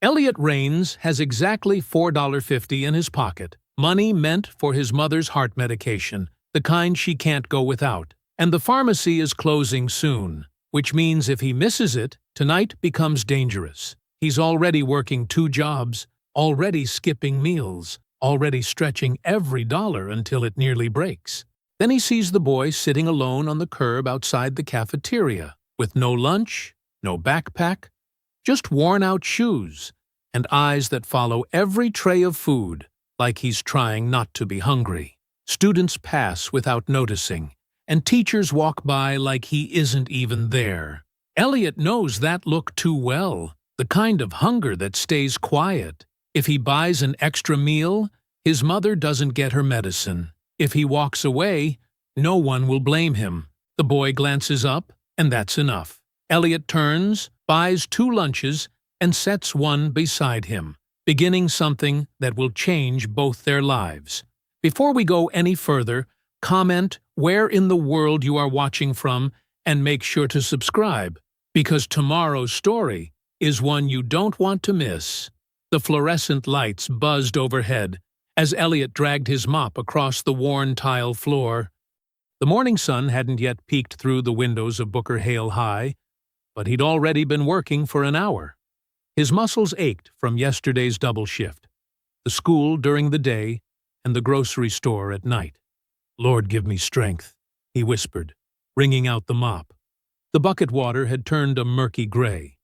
Elliot Raines has exactly $4.50 in his pocket, money meant for his mother's heart medication, the kind she can't go without. And the pharmacy is closing soon, which means if he misses it, tonight becomes dangerous. He's already working 2 jobs, already skipping meals, already stretching every dollar until it nearly breaks. Then he sees the boy sitting alone on the curb outside the cafeteria, with no lunch, no backpack, just worn-out shoes, and eyes that follow every tray of food, like he's trying not to be hungry. Students pass without noticing, and teachers walk by like he isn't even there. Elliot knows that look too well, the kind of hunger that stays quiet. If he buys an extra meal, his mother doesn't get her medicine. If he walks away, no one will blame him. The boy glances up, and that's enough. Elliot turns, buys 2 lunches, and sets one beside him, beginning something that will change both their lives. Before we go any further, comment where in the world you are watching from and make sure to subscribe, because tomorrow's story is one you don't want to miss. The fluorescent lights buzzed overhead as Elliot dragged his mop across the worn tile floor. The morning sun hadn't yet peeked through the windows of Booker Hale High, but he'd already been working for an hour. His muscles ached from yesterday's double shift, the school during the day and the grocery store at night. "Lord, give me strength," he whispered, wringing out the mop. The bucket water had turned a murky gray.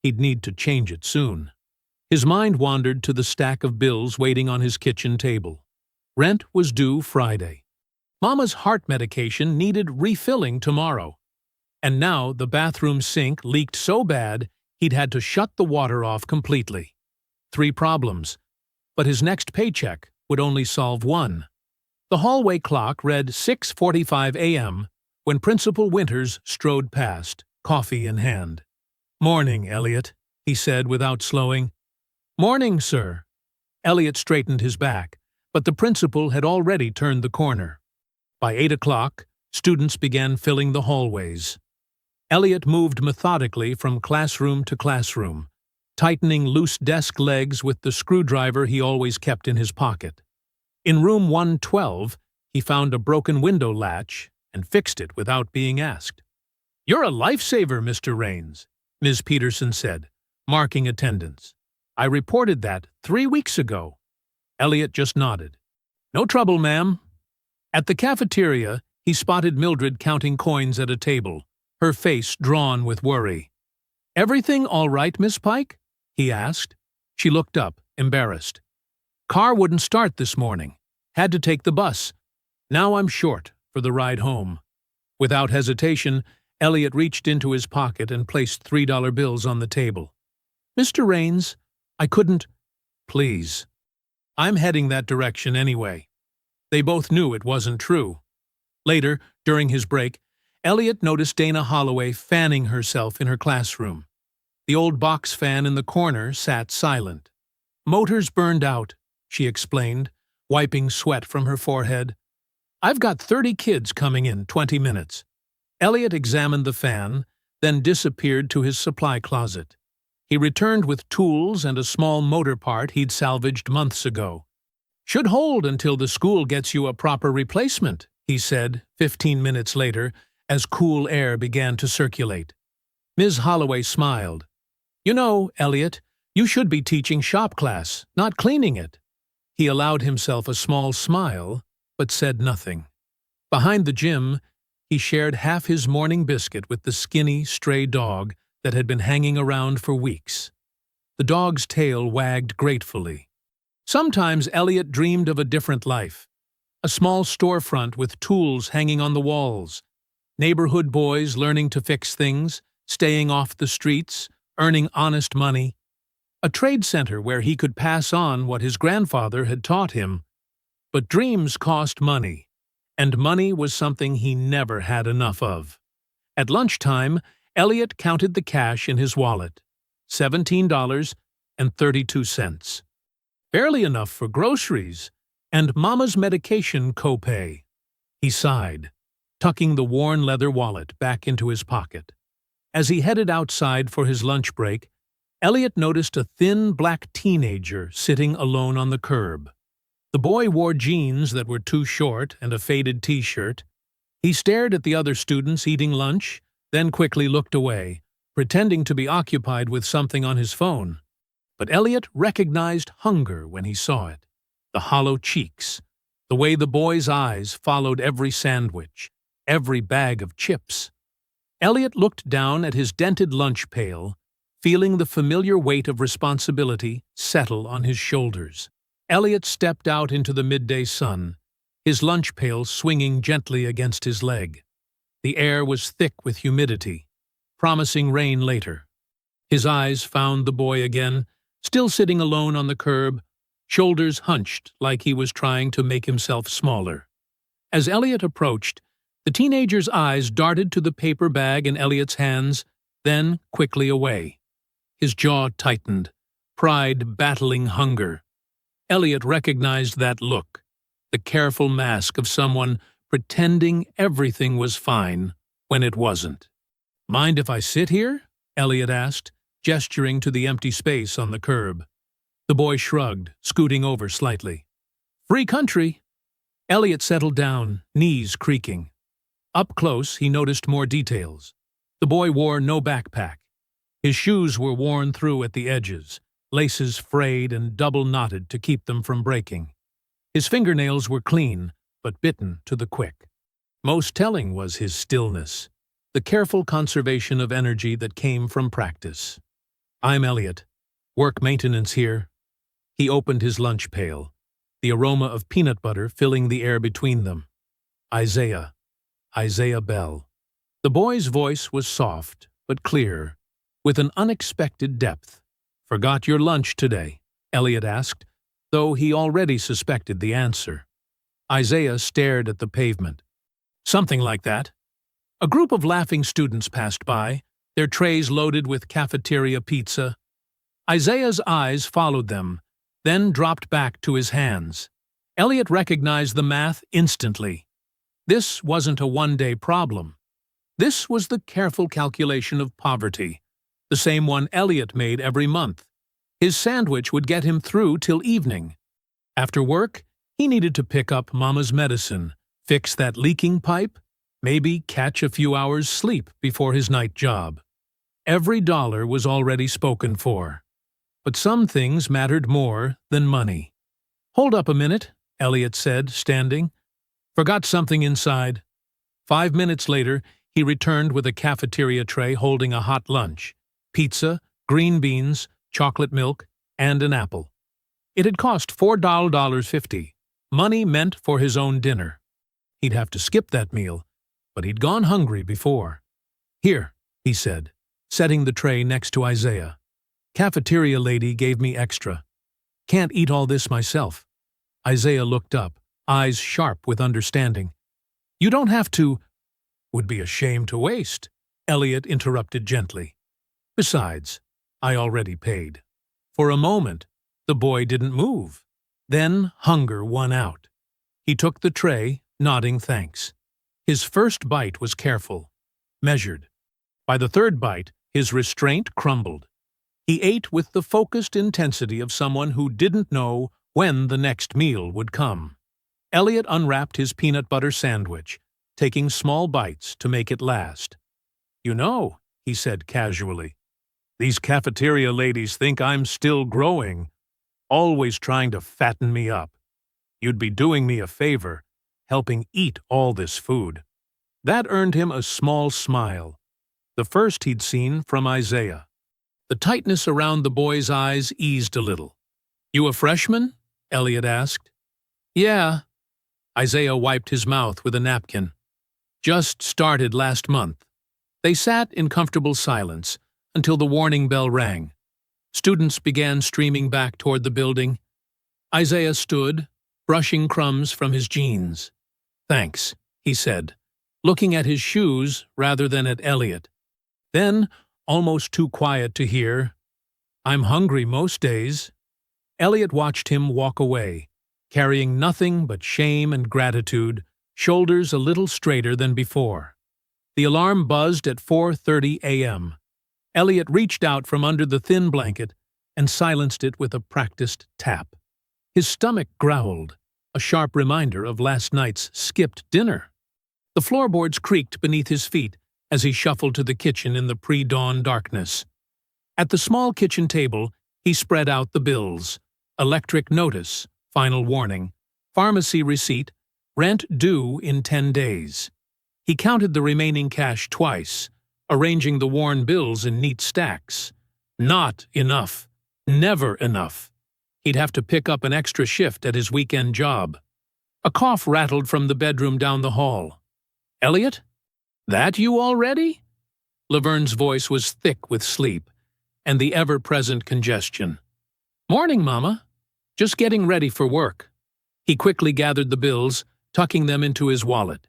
He'd need to change it soon. His mind wandered to the stack of bills waiting on his kitchen table. Rent was due Friday. Mama's heart medication needed refilling tomorrow. And now the bathroom sink leaked so bad he'd had to shut the water off completely. 3 problems, but his next paycheck would only solve one. The hallway clock read 6:45 a.m. when Principal Winters strode past, coffee in hand. "Morning, Elliot," he said without slowing. "Morning, sir." Elliot straightened his back, but the principal had already turned the corner. By 8 o'clock, students began filling the hallways. Elliot moved methodically from classroom to classroom, tightening loose desk legs with the screwdriver he always kept in his pocket. In room 112, he found a broken window latch and fixed it without being asked. "You're a lifesaver, Mr. Raines," Ms. Peterson said, marking attendance. "I reported that 3 weeks ago." Elliot just nodded. "No trouble, ma'am." At the cafeteria, he spotted Mildred counting coins at a table, her face drawn with worry. "Everything all right, Miss Pike?" he asked. She looked up, embarrassed. "Car wouldn't start this morning. Had to take the bus. Now I'm short for the ride home." Without hesitation, Elliot reached into his pocket and placed $3 bills on the table. "Mr. Raines, I couldn't—" "Please. I'm heading that direction anyway." They both knew it wasn't true. Later, during his break, Elliot noticed Dana Holloway fanning herself in her classroom. The old box fan in the corner sat silent. "Motor's burned out," she explained, wiping sweat from her forehead. "I've got 30 kids coming in 20 minutes. Elliot examined the fan, then disappeared to his supply closet. He returned with tools and a small motor part he'd salvaged months ago. "Should hold until the school gets you a proper replacement," he said 15 minutes later, as cool air began to circulate. Ms. Holloway smiled. "You know, Elliot, you should be teaching shop class, not cleaning it." He allowed himself a small smile, but said nothing. Behind the gym, he shared half his morning biscuit with the skinny, stray dog that had been hanging around for weeks. The dog's tail wagged gratefully. Sometimes Elliot dreamed of a different life. A small storefront with tools hanging on the walls. Neighborhood boys learning to fix things, staying off the streets, earning honest money. A trade center where he could pass on what his grandfather had taught him. But dreams cost money, and money was something he never had enough of. At lunchtime, Elliot counted the cash in his wallet. $17.32. Barely enough for groceries and Mama's medication copay. He sighed, tucking the worn leather wallet back into his pocket. As he headed outside for his lunch break, Elliot noticed a thin black teenager sitting alone on the curb. The boy wore jeans that were too short and a faded t-shirt. He stared at the other students eating lunch, then quickly looked away, pretending to be occupied with something on his phone. But Elliot recognized hunger when he saw it. The hollow cheeks, the way the boy's eyes followed every sandwich, every bag of chips. Elliot looked down at his dented lunch pail, feeling the familiar weight of responsibility settle on his shoulders. Elliot stepped out into the midday sun, his lunch pail swinging gently against his leg. The air was thick with humidity, promising rain later. His eyes found the boy again, still sitting alone on the curb, shoulders hunched like he was trying to make himself smaller. As Elliot approached, the teenager's eyes darted to the paper bag in Elliot's hands, then quickly away. His jaw tightened, pride battling hunger. Elliot recognized that look, the careful mask of someone pretending everything was fine when it wasn't. "Mind if I sit here?" Elliot asked, gesturing to the empty space on the curb. The boy shrugged, scooting over slightly. "Free country." Elliot settled down, knees creaking. Up close, he noticed more details. The boy wore no backpack. His shoes were worn through at the edges, laces frayed and double-knotted to keep them from breaking. His fingernails were clean, but bitten to the quick. Most telling was his stillness, the careful conservation of energy that came from practice. "I'm Elliot. Work maintenance here." He opened his lunch pail, the aroma of peanut butter filling the air between them. "Isaiah Bell." The boy's voice was soft, but clear, with an unexpected depth. "Forgot your lunch today?" Elliot asked, though he already suspected the answer. Isaiah stared at the pavement. "Something like that." A group of laughing students passed by, their trays loaded with cafeteria pizza. Isaiah's eyes followed them, then dropped back to his hands. Elliot recognized the math instantly. This wasn't a one-day problem. This was the careful calculation of poverty, the same one Elliot made every month. His sandwich would get him through till evening. After work, he needed to pick up Mama's medicine, fix that leaking pipe, maybe catch a few hours' sleep before his night job. Every dollar was already spoken for. But some things mattered more than money. "Hold up a minute," Elliot said, standing. "Forgot something inside." 5 minutes later, he returned with a cafeteria tray holding a hot lunch, pizza, green beans, chocolate milk, and an apple. It had cost $4.50, money meant for his own dinner. He'd have to skip that meal, but he'd gone hungry before. "Here," he said, setting the tray next to Isaiah. "Cafeteria lady gave me extra. Can't eat all this myself." Isaiah looked up, eyes sharp with understanding. "You don't have to—" "Would be a shame to waste," Elliot interrupted gently. "Besides, I already paid." For a moment, the boy didn't move. Then hunger won out. He took the tray, nodding thanks. His first bite was careful, measured. By the third bite, his restraint crumbled. He ate with the focused intensity of someone who didn't know when the next meal would come. Elliot unwrapped his peanut butter sandwich, taking small bites to make it last. "You know," he said casually, "these cafeteria ladies think I'm still growing, always trying to fatten me up. You'd be doing me a favor, helping eat all this food." That earned him a small smile, the first he'd seen from Isaiah. The tightness around the boy's eyes eased a little. "You a freshman?" Elliot asked. "Yeah." Isaiah wiped his mouth with a napkin. "Just started last month." They sat in comfortable silence until the warning bell rang. Students began streaming back toward the building. Isaiah stood, brushing crumbs from his jeans. "Thanks," he said, looking at his shoes rather than at Elliot. Then, almost too quiet to hear, "I'm hungry most days." Elliot watched him walk away, carrying nothing but shame and gratitude, shoulders a little straighter than before. The alarm buzzed at 4:30 a.m. Elliot reached out from under the thin blanket and silenced it with a practiced tap. His stomach growled, a sharp reminder of last night's skipped dinner. The floorboards creaked beneath his feet as he shuffled to the kitchen in the pre-dawn darkness. At the small kitchen table, he spread out the bills: electric notice, final warning, pharmacy receipt, rent due in 10 days. He counted the remaining cash twice, arranging the worn bills in neat stacks. Not enough. Never enough. He'd have to pick up an extra shift at his weekend job. A cough rattled from the bedroom down the hall. "Elliot? That you already?" Laverne's voice was thick with sleep and the ever-present congestion. "Morning, Mama. Just getting ready for work." He quickly gathered the bills, tucking them into his wallet.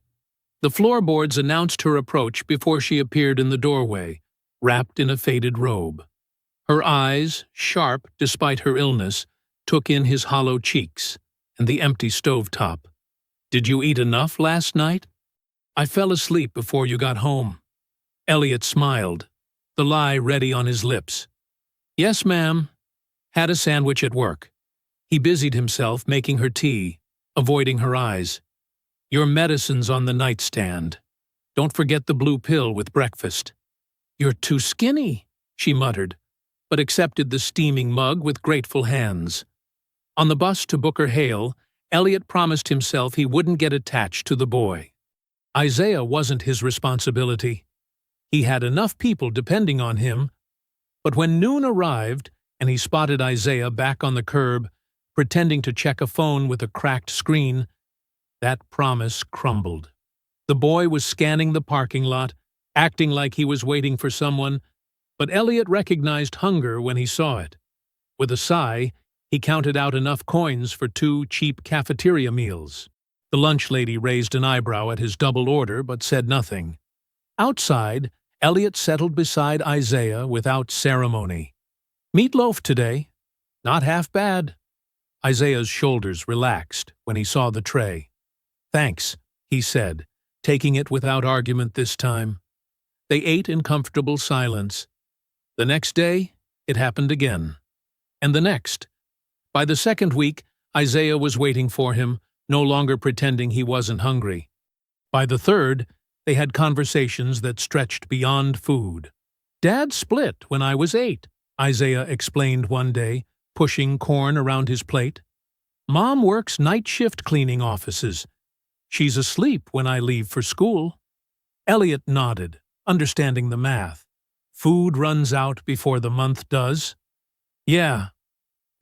The floorboards announced her approach before she appeared in the doorway, wrapped in a faded robe. Her eyes, sharp despite her illness, took in his hollow cheeks and the empty stovetop. "Did you eat enough last night?" "I fell asleep before you got home." Elliot smiled, the lie ready on his lips. "Yes, ma'am. Had a sandwich at work." He busied himself making her tea, avoiding her eyes. "Your medicine's on the nightstand. Don't forget the blue pill with breakfast." "You're too skinny," she muttered, but accepted the steaming mug with grateful hands. On the bus to Booker Hale, Elliot promised himself he wouldn't get attached to the boy. Isaiah wasn't his responsibility. He had enough people depending on him. But when noon arrived and he spotted Isaiah back on the curb, pretending to check a phone with a cracked screen, that promise crumbled. The boy was scanning the parking lot, acting like he was waiting for someone, but Elliot recognized hunger when he saw it. With a sigh, he counted out enough coins for 2 cheap cafeteria meals. The lunch lady raised an eyebrow at his double order but said nothing. Outside, Elliot settled beside Isaiah without ceremony. "Meatloaf today. Not half bad." Isaiah's shoulders relaxed when he saw the tray. "Thanks," he said, taking it without argument this time. They ate in comfortable silence. The next day, it happened again. And the next. By the second week, Isaiah was waiting for him, no longer pretending he wasn't hungry. By the third, they had conversations that stretched beyond food. "Dad split when I was 8, Isaiah explained one day, pushing corn around his plate. "Mom works night shift cleaning offices. She's asleep when I leave for school." Elliot nodded, understanding the math. Food runs out before the month does. "Yeah."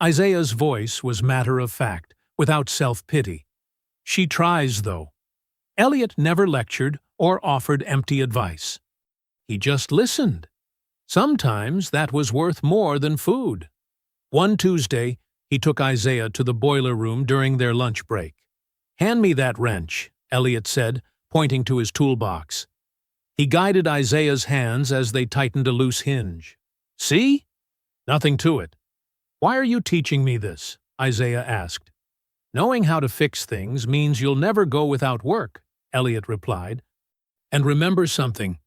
Isaiah's voice was matter-of-fact, without self-pity. "She tries, though." Elliot never lectured or offered empty advice. He just listened. Sometimes that was worth more than food. One Tuesday, he took Isaiah to the boiler room during their lunch break. "Hand me that wrench," Elliot said, pointing to his toolbox. He guided Isaiah's hands as they tightened a loose hinge. "See? Nothing to it." "Why are you teaching me this?" Isaiah asked. "Knowing how to fix things means you'll never go without work," Elliot replied. "And remember something.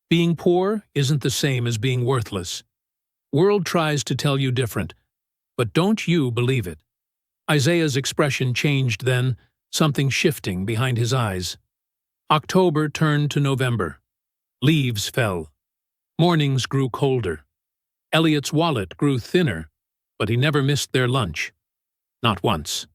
Being poor isn't the same as being worthless. World tries to tell you different, but don't you believe it." Isaiah's expression changed then, something shifting behind his eyes. October turned to November. Leaves fell. Mornings grew colder. Elliot's wallet grew thinner, but he never missed their lunch. Not once.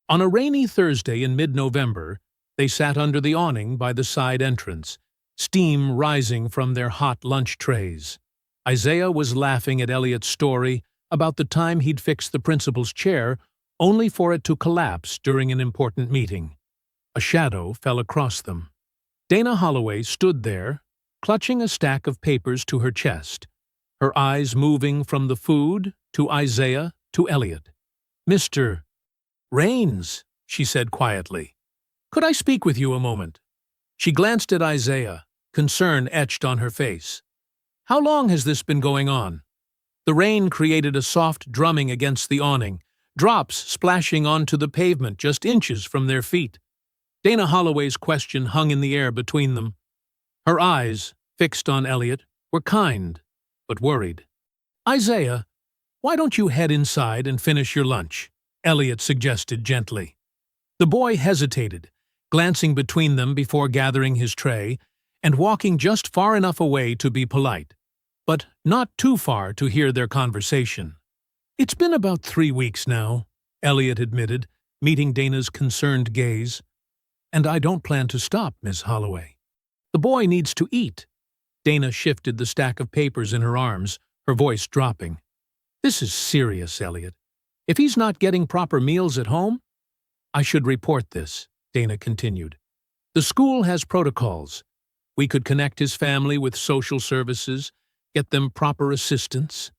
On a rainy Thursday in mid-November, they sat under the awning by the side entrance, steam rising from their hot lunch trays. Isaiah was laughing at Elliot's story about the time he'd fixed the principal's chair, only for it to collapse during an important meeting. A shadow fell across them. Dana Holloway stood there, clutching a stack of papers to her chest, her eyes moving from the food to Isaiah to Elliot. "Mr. Raines," she said quietly. "Could I speak with you a moment?" She glanced at Isaiah, concern etched on her face. "How long has this been going on?" The rain created a soft drumming against the awning, drops splashing onto the pavement just inches from their feet. Dana Holloway's question hung in the air between them. Her eyes, fixed on Elliot, were kind, but worried. "Isaiah, why don't you head inside and finish your lunch?" Elliot suggested gently. The boy hesitated, glancing between them before gathering his tray and walking just far enough away to be polite, but not too far to hear their conversation. "It's been about 3 weeks now," Elliot admitted, meeting Dana's concerned gaze. "And I don't plan to stop, Miss Holloway. The boy needs to eat." Dana shifted the stack of papers in her arms, her voice dropping. "This is serious, Elliot. If he's not getting proper meals at home—" "I should report this," Dana continued. "The school has protocols. We could connect his family with social services, get them proper assistance."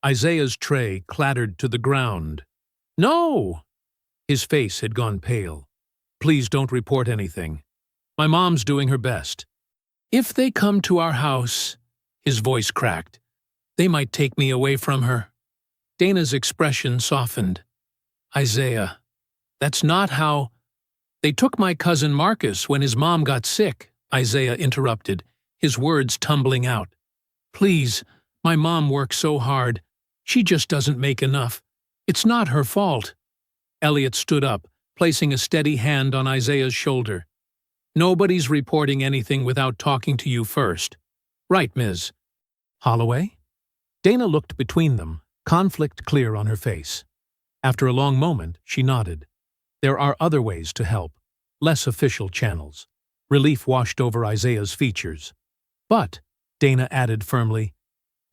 Isaiah's tray clattered to the ground. "No!" His face had gone pale. "Please don't report anything. My mom's doing her best. If they come to our house," his voice cracked, "they might take me away from her." Dana's expression softened. "Isaiah, that's not how—" "They took my cousin Marcus when his mom got sick," Isaiah interrupted, his words tumbling out. "Please, my mom works so hard. She just doesn't make enough. It's not her fault." Elliot stood up, placing a steady hand on Isaiah's shoulder. "Nobody's reporting anything without talking to you first. Right, Ms. Holloway?" Dana looked between them, conflict clear on her face. After a long moment, she nodded. There are other ways to help, less official channels. Relief washed over Isaiah's features. "But," Dana added firmly,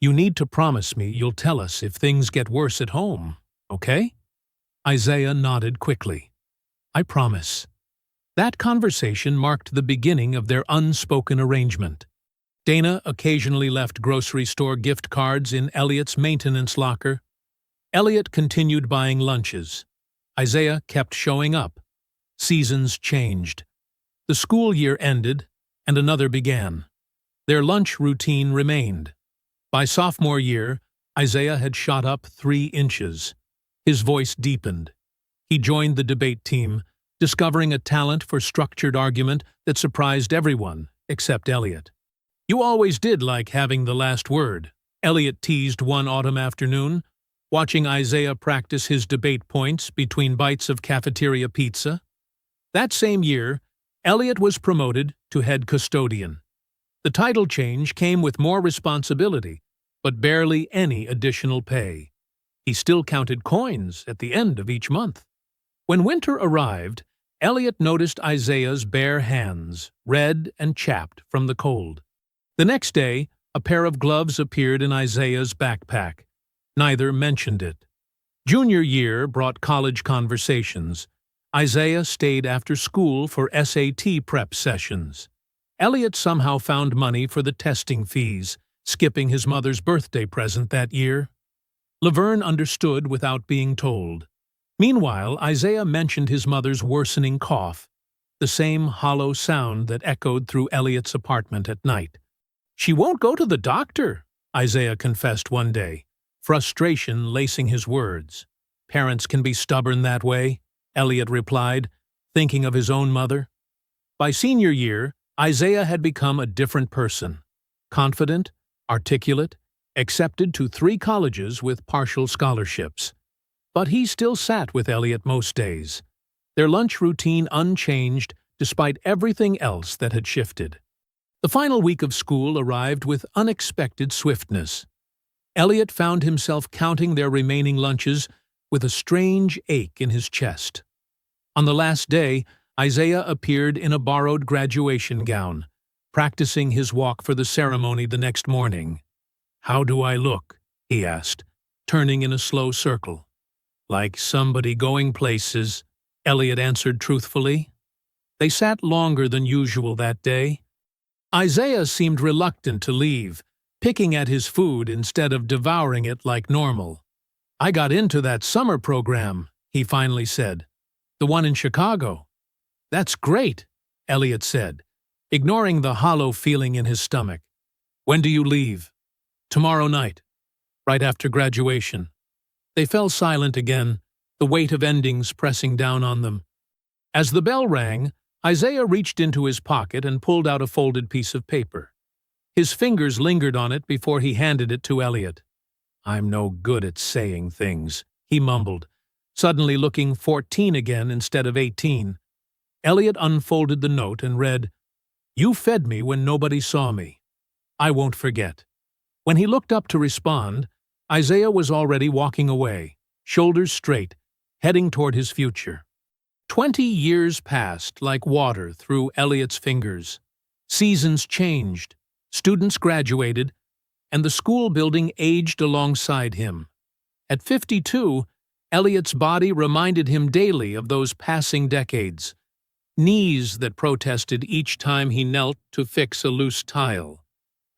"you need to promise me you'll tell us if things get worse at home, okay?" Isaiah nodded quickly. "I promise." That conversation marked the beginning of their unspoken arrangement. Dana occasionally left grocery store gift cards in Elliot's maintenance locker. Elliot continued buying lunches. Isaiah kept showing up. Seasons changed. The school year ended, and another began. Their lunch routine remained. By sophomore year, Isaiah had shot up 3 inches. His voice deepened. He joined the debate team, discovering a talent for structured argument that surprised everyone, except Elliot. "You always did like having the last word," Elliot teased one autumn afternoon, watching Isaiah practice his debate points between bites of cafeteria pizza. That same year, Elliot was promoted to head custodian. The title change came with more responsibility, but barely any additional pay. He still counted coins at the end of each month. When winter arrived, Elliot noticed Isaiah's bare hands, red and chapped from the cold. The next day, a pair of gloves appeared in Isaiah's backpack. Neither mentioned it. Junior year brought college conversations. Isaiah stayed after school for SAT prep sessions. Elliot somehow found money for the testing fees, skipping his mother's birthday present that year. Laverne understood without being told. Meanwhile, Isaiah mentioned his mother's worsening cough, the same hollow sound that echoed through Elliot's apartment at night. "She won't go to the doctor," Isaiah confessed one day, frustration lacing his words. "Parents can be stubborn that way," Elliot replied, thinking of his own mother. By senior year, Isaiah had become a different person. Confident, articulate, accepted to 3 colleges with partial scholarships. But he still sat with Elliot most days, their lunch routine unchanged despite everything else that had shifted. The final week of school arrived with unexpected swiftness. Elliot found himself counting their remaining lunches with a strange ache in his chest. On the last day, Isaiah appeared in a borrowed graduation gown, practicing his walk for the ceremony the next morning. "How do I look?" he asked, turning in a slow circle. "Like somebody going places," Elliot answered truthfully. They sat longer than usual that day. Isaiah seemed reluctant to leave, picking at his food instead of devouring it like normal. "I got into that summer program," he finally said. "The one in Chicago." "That's great," Elliot said, ignoring the hollow feeling in his stomach. "When do you leave?" "Tomorrow night, right after graduation." They fell silent again, the weight of endings pressing down on them. As the bell rang, Isaiah reached into his pocket and pulled out a folded piece of paper. His fingers lingered on it before he handed it to Elliot. "I'm no good at saying things," he mumbled, suddenly looking 14 again instead of 18. Elliot unfolded the note and read, "You fed me when nobody saw me. I won't forget." When he looked up to respond, Isaiah was already walking away, shoulders straight, heading toward his future. 20 years passed like water through Elliot's fingers. Seasons changed, students graduated, and the school building aged alongside him. At 52, Elliot's body reminded him daily of those passing decades. Knees that protested each time he knelt to fix a loose tile.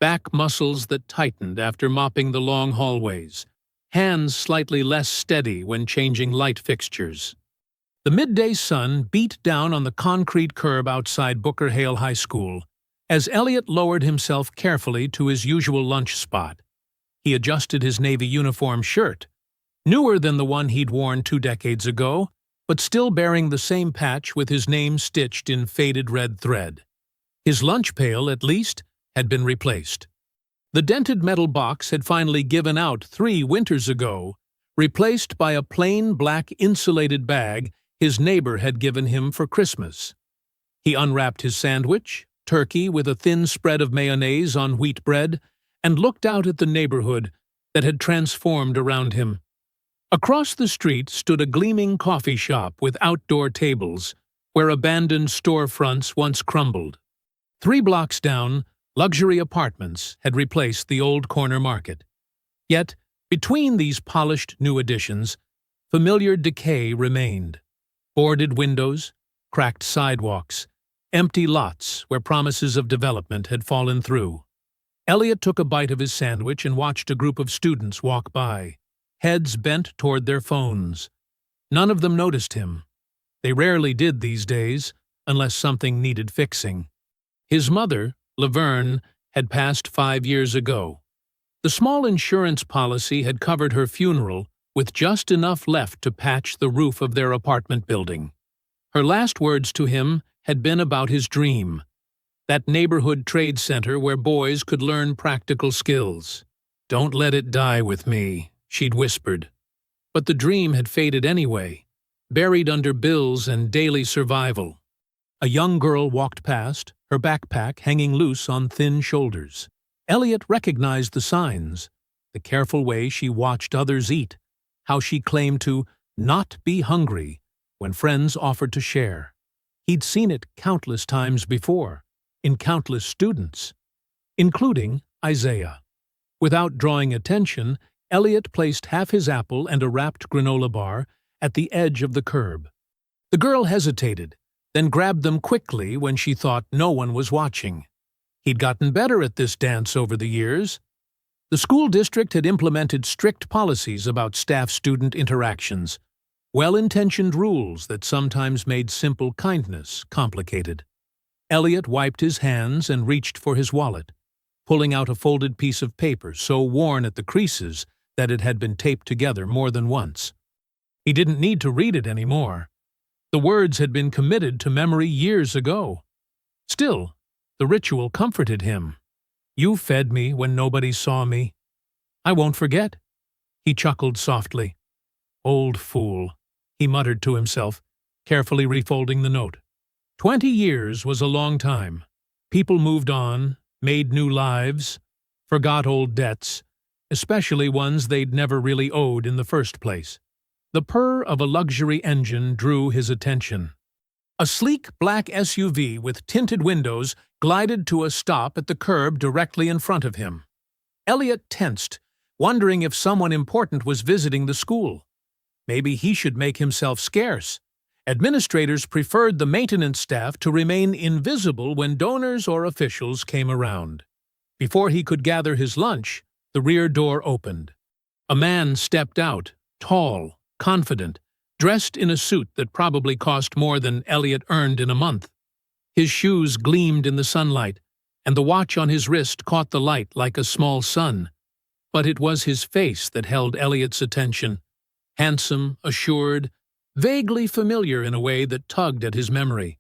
Back muscles that tightened after mopping the long hallways. Hands slightly less steady when changing light fixtures. The midday sun beat down on the concrete curb outside Booker Hale High School as Elliot lowered himself carefully to his usual lunch spot. He adjusted his navy uniform shirt, newer than the one he'd worn 2 decades ago, but still bearing the same patch with his name stitched in faded red thread. His lunch pail, at least, had been replaced. The dented metal box had finally given out 3 winters ago, replaced by a plain black insulated bag his neighbor had given him for Christmas. He unwrapped his sandwich, turkey with a thin spread of mayonnaise on wheat bread, and looked out at the neighborhood that had transformed around him. Across the street stood a gleaming coffee shop with outdoor tables, where abandoned storefronts once crumbled. 3 blocks down, luxury apartments had replaced the old corner market. Yet, between these polished new additions, familiar decay remained. Boarded windows, cracked sidewalks, empty lots where promises of development had fallen through. Elliot took a bite of his sandwich and watched a group of students walk by, heads bent toward their phones. None of them noticed him. They rarely did these days, unless something needed fixing. His mother, Laverne, had passed 5 years ago. The small insurance policy had covered her funeral with just enough left to patch the roof of their apartment building. Her last words to him had been about his dream, that neighborhood trade center where boys could learn practical skills. "Don't let it die with me," she'd whispered. But the dream had faded anyway, buried under bills and daily survival. A young girl walked past, her backpack hanging loose on thin shoulders. Elliot recognized the signs, the careful way she watched others eat, how she claimed to not be hungry when friends offered to share. He'd seen it countless times before, in countless students, including Isaiah. Without drawing attention, Elliot placed half his apple and a wrapped granola bar at the edge of the curb. The girl hesitated, then grabbed them quickly when she thought no one was watching. He'd gotten better at this dance over the years. The school district had implemented strict policies about staff-student interactions, well-intentioned rules that sometimes made simple kindness complicated. Elliot wiped his hands and reached for his wallet, pulling out a folded piece of paper so worn at the creases that it had been taped together more than once. He didn't need to read it anymore. The words had been committed to memory years ago. Still, the ritual comforted him. "You fed me when nobody saw me. I won't forget." He chuckled softly. "Old fool," he muttered to himself, carefully refolding the note. 20 years was a long time. People moved on, made new lives, forgot old debts, especially ones they'd never really owed in the first place. The purr of a luxury engine drew his attention. A sleek black SUV with tinted windows glided to a stop at the curb directly in front of him. Elliot tensed, wondering if someone important was visiting the school. Maybe he should make himself scarce. Administrators preferred the maintenance staff to remain invisible when donors or officials came around. Before he could gather his lunch, the rear door opened. A man stepped out, tall, confident, dressed in a suit that probably cost more than Elliot earned in a month. His shoes gleamed in the sunlight, and the watch on his wrist caught the light like a small sun. But it was his face that held Elliot's attention. Handsome, assured, vaguely familiar in a way that tugged at his memory.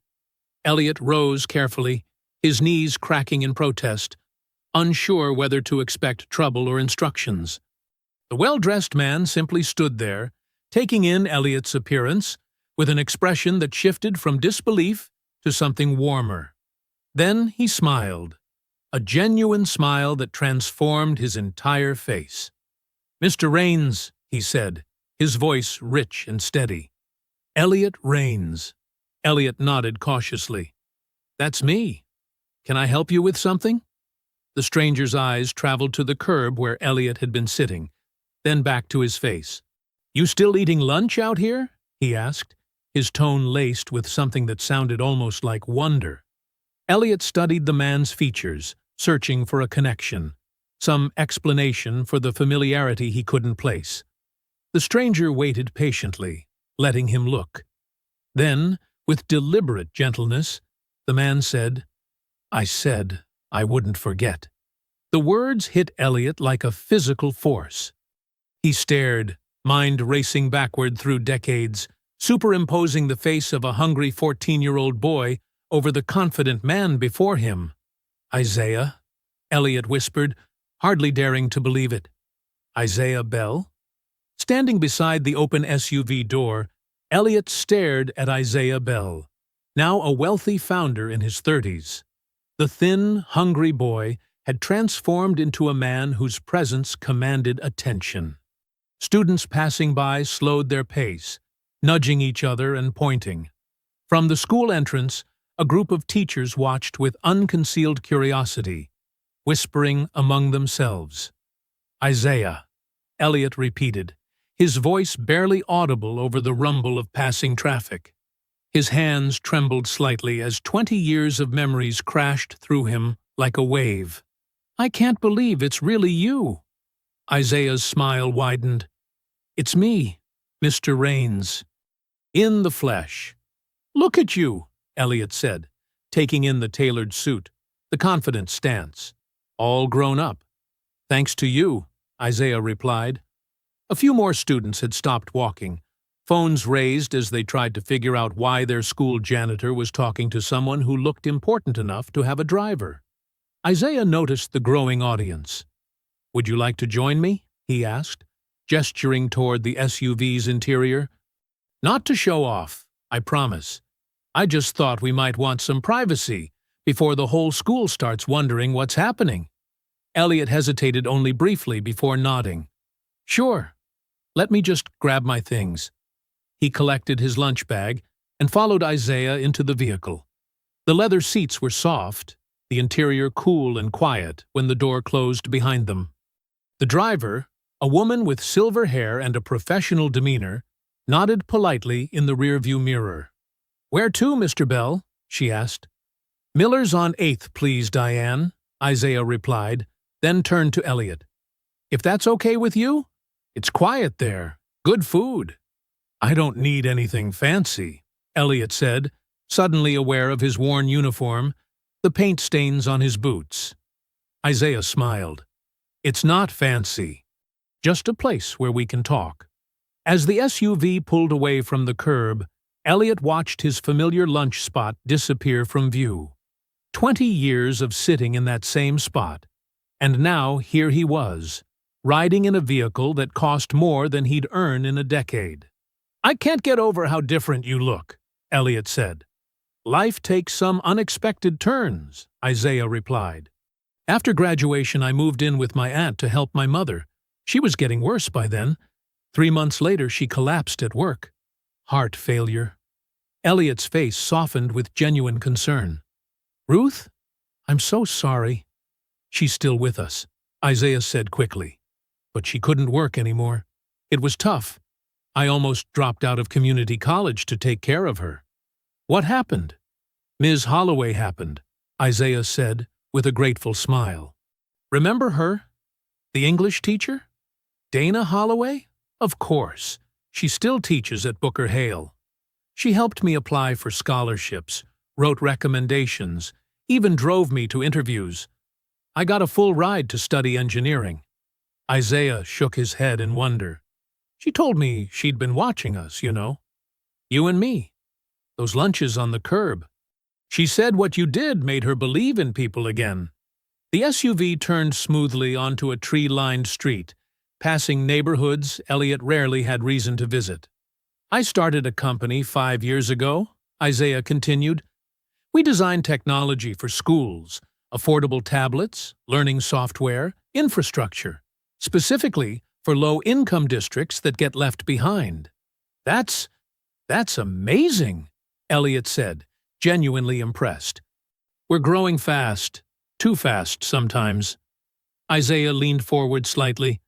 Elliot rose carefully, his knees cracking in protest, unsure whether to expect trouble or instructions. The well-dressed man simply stood there, taking in Elliot's appearance, with an expression that shifted from disbelief to something warmer. Then he smiled, a genuine smile that transformed his entire face. "Mr. Raines," he said, his voice rich and steady. "Elliot Raines." Elliot nodded cautiously. "That's me. Can I help you with something?" The stranger's eyes traveled to the curb where Elliot had been sitting, then back to his face. "You still eating lunch out here?" he asked, his tone laced with something that sounded almost like wonder. Elliot studied the man's features, searching for a connection, some explanation for the familiarity he couldn't place. The stranger waited patiently, letting him look. Then, with deliberate gentleness, the man said, "I said I wouldn't forget." The words hit Elliot like a physical force. He stared, mind racing backward through decades, superimposing the face of a hungry 14-year-old boy over the confident man before him. "Isaiah?" Elliot whispered, hardly daring to believe it. "Isaiah Bell?" Standing beside the open SUV door, Elliot stared at Isaiah Bell, now a wealthy founder in his 30s. The thin, hungry boy had transformed into a man whose presence commanded attention. Students passing by slowed their pace, nudging each other and pointing. From the school entrance, a group of teachers watched with unconcealed curiosity, whispering among themselves. "Isaiah," Elliot repeated, his voice barely audible over the rumble of passing traffic. His hands trembled slightly as 20 years of memories crashed through him like a wave. "I can't believe it's really you." Isaiah's smile widened. "It's me, Mr. Raines. In the flesh." "Look at you," Elliot said, taking in the tailored suit, the confident stance. "All grown up." "Thanks to you," Isaiah replied. A few more students had stopped walking, phones raised as they tried to figure out why their school janitor was talking to someone who looked important enough to have a driver. Isaiah noticed the growing audience. "Would you like to join me?" he asked, gesturing toward the SUV's interior. "Not to show off, I promise. I just thought we might want some privacy before the whole school starts wondering what's happening." Elliot hesitated only briefly before nodding. "Sure. Let me just grab my things." He collected his lunch bag and followed Isaiah into the vehicle. The leather seats were soft, the interior cool and quiet when the door closed behind them. The driver, a woman with silver hair and a professional demeanor, nodded politely in the rearview mirror. "Where to, Mr. Bell?" she asked. "Miller's on 8th, please, Diane," Isaiah replied, then turned to Elliot. "If that's okay with you? It's quiet there. Good food." "I don't need anything fancy," Elliot said, suddenly aware of his worn uniform, the paint stains on his boots. Isaiah smiled. "It's not fancy. Just a place where we can talk." As the SUV pulled away from the curb, Elliot watched his familiar lunch spot disappear from view. 20 years of sitting in that same spot, and now here he was, riding in a vehicle that cost more than he'd earn in a decade. "I can't get over how different you look," Elliot said. "Life takes some unexpected turns," Isaiah replied. "After graduation, I moved in with my aunt to help my mother. She was getting worse by then. 3 months later, she collapsed at work. Heart failure." Elliot's face softened with genuine concern. "Ruth? I'm so sorry." "She's still with us," Isaiah said quickly. "But she couldn't work anymore. It was tough. I almost dropped out of community college to take care of her." "What happened?" "Ms. Holloway happened," Isaiah said with a grateful smile. "Remember her? The English teacher? Dana Holloway? Of course. She still teaches at Booker Hale. She helped me apply for scholarships, wrote recommendations, even drove me to interviews. I got a full ride to study engineering." Isaiah shook his head in wonder. "She told me she'd been watching us, you know. You and me. Those lunches on the curb. She said what you did made her believe in people again." The SUV turned smoothly onto a tree-lined street, passing neighborhoods Elliot rarely had reason to visit. I started a company 5 years ago, Isaiah continued. We design technology for schools, affordable tablets, learning software, infrastructure, specifically for low-income districts that get left behind. That's amazing, Elliot said, genuinely impressed. We're growing fast, too fast sometimes. Isaiah leaned forward slightly.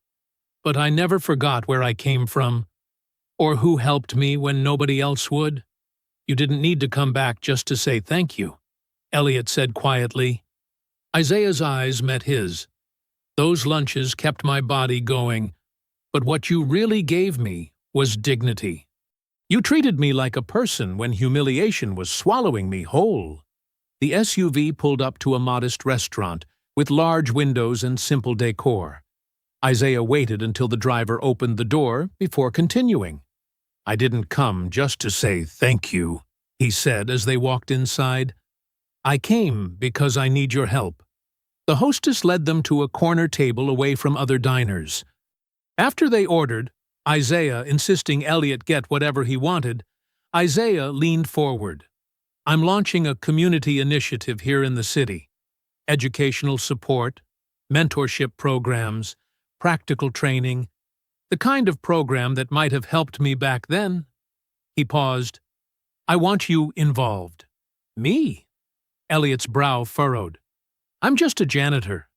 But I never forgot where I came from, or who helped me when nobody else would. You didn't need to come back just to say thank you, Elliot said quietly. Isaiah's eyes met his. Those lunches kept my body going, but what you really gave me was dignity. You treated me like a person when humiliation was swallowing me whole. The SUV pulled up to a modest restaurant with large windows and simple decor. Isaiah waited until the driver opened the door before continuing. I didn't come just to say thank you, he said as they walked inside. I came because I need your help. The hostess led them to a corner table away from other diners. After they ordered, Isaiah insisting Elliot get whatever he wanted, Isaiah leaned forward. I'm launching a community initiative here in the city. Educational support, mentorship programs, practical training, the kind of program that might have helped me back then. He paused. I want you involved. Me? Elliot's brow furrowed. I'm just a janitor.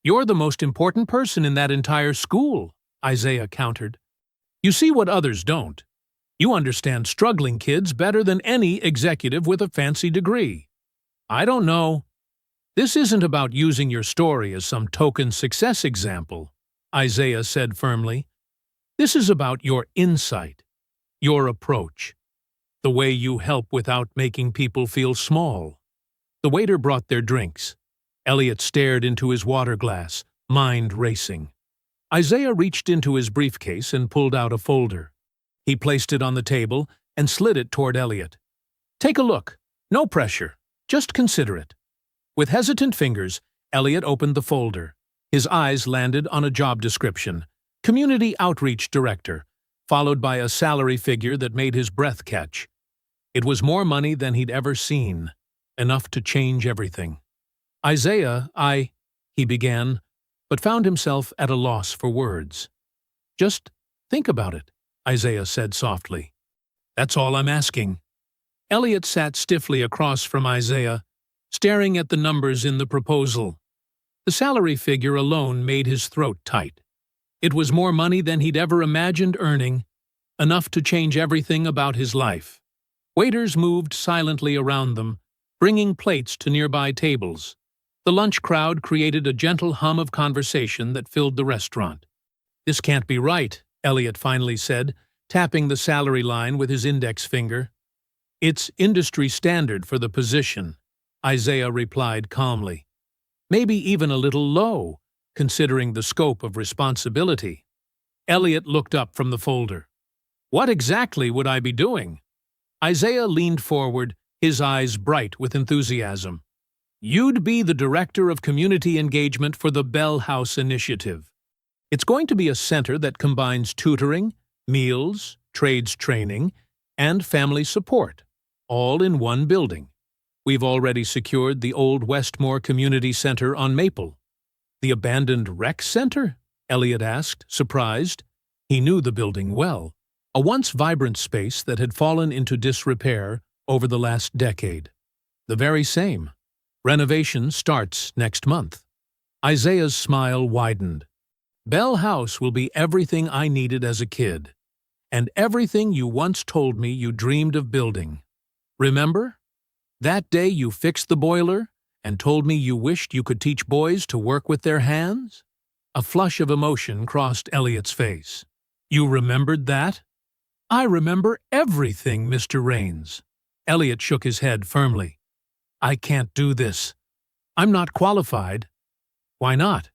You're the most important person in that entire school, Isaiah countered. You see what others don't. You understand struggling kids better than any executive with a fancy degree. I don't know. This isn't about using your story as some token success example, Isaiah said firmly. This is about your insight, your approach, the way you help without making people feel small. The waiter brought their drinks. Elliot stared into his water glass, mind racing. Isaiah reached into his briefcase and pulled out a folder. He placed it on the table and slid it toward Elliot. Take a look. No pressure. Just consider it. With hesitant fingers, Elliot opened the folder. His eyes landed on a job description, Community Outreach Director, followed by a salary figure that made his breath catch. It was more money than he'd ever seen, enough to change everything. Isaiah, he began, but found himself at a loss for words. Just think about it, Isaiah said softly. That's all I'm asking. Elliot sat stiffly across from Isaiah, staring at the numbers in the proposal. The salary figure alone made his throat tight. It was more money than he'd ever imagined earning, enough to change everything about his life. Waiters moved silently around them, bringing plates to nearby tables. The lunch crowd created a gentle hum of conversation that filled the restaurant. This can't be right, Elliot finally said, tapping the salary line with his index finger. It's industry standard for the position, Isaiah replied calmly. Maybe even a little low, considering the scope of responsibility. Elliot looked up from the folder. What exactly would I be doing? Isaiah leaned forward, his eyes bright with enthusiasm. You'd be the Director of Community Engagement for the Bell House Initiative. It's going to be a center that combines tutoring, meals, trades training, and family support, all in one building. We've already secured the old Westmore Community Center on Maple. The abandoned rec center? Elliot asked, surprised. He knew the building well, a once vibrant space that had fallen into disrepair over the last decade. The very same. Renovation starts next month. Isaiah's smile widened. Bell House will be everything I needed as a kid, and everything you once told me you dreamed of building. Remember? That day you fixed the boiler and told me you wished you could teach boys to work with their hands? A flush of emotion crossed Elliot's face. You remembered that? I remember everything, Mr. Raines. Elliot shook his head firmly. I can't do this. I'm not qualified. Why not?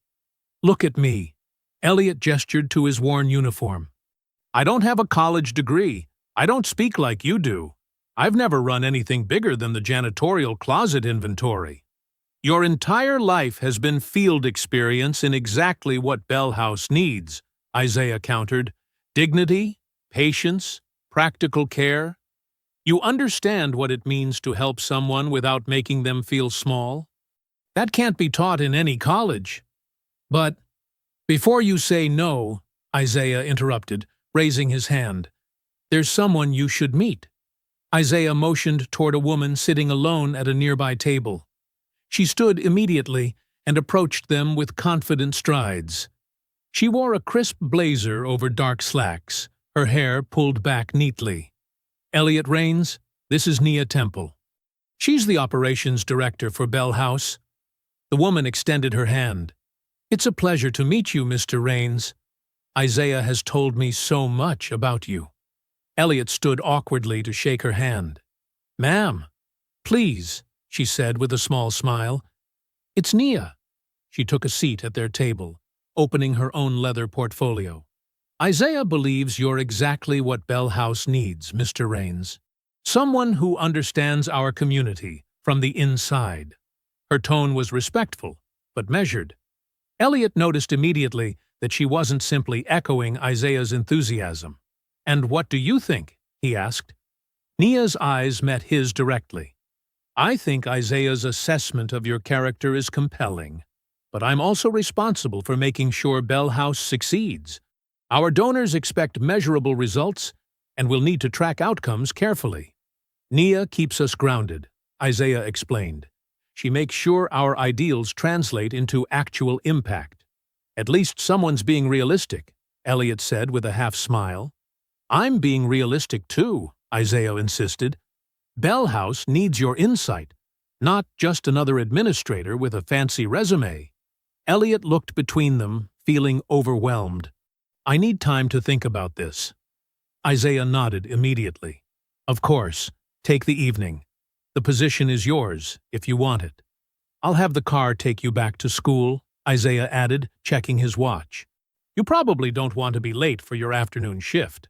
Look at me. Elliot gestured to his worn uniform. I don't have a college degree. I don't speak like you do. I've never run anything bigger than the janitorial closet inventory. Your entire life has been field experience in exactly what Bell House needs, Isaiah countered. Dignity, patience, practical care. You understand what it means to help someone without making them feel small? That can't be taught in any college. But, before you say no, Isaiah interrupted, raising his hand, there's someone you should meet. Isaiah motioned toward a woman sitting alone at a nearby table. She stood immediately and approached them with confident strides. She wore a crisp blazer over dark slacks, her hair pulled back neatly. Elliot Rains, this is Nia Temple. She's the operations director for Bell House. The woman extended her hand. It's a pleasure to meet you, Mr. Rains. Isaiah has told me so much about you. Elliot stood awkwardly to shake her hand. Ma'am, please, she said with a small smile. It's Nia. She took a seat at their table, opening her own leather portfolio. Isaiah believes you're exactly what Bell House needs, Mr. Rains. Someone who understands our community from the inside. Her tone was respectful, but measured. Elliot noticed immediately that she wasn't simply echoing Isaiah's enthusiasm. And what do you think? He asked. Nia's eyes met his directly. I think Isaiah's assessment of your character is compelling, but I'm also responsible for making sure Bell House succeeds. Our donors expect measurable results, and we'll need to track outcomes carefully. Nia keeps us grounded, Isaiah explained. She makes sure our ideals translate into actual impact. At least someone's being realistic, Elliot said with a half-smile. I'm being realistic too, Isaiah insisted. Bell House needs your insight, not just another administrator with a fancy resume. Elliot looked between them, feeling overwhelmed. I need time to think about this. Isaiah nodded immediately. Of course, take the evening. The position is yours, if you want it. I'll have the car take you back to school, Isaiah added, checking his watch. You probably don't want to be late for your afternoon shift.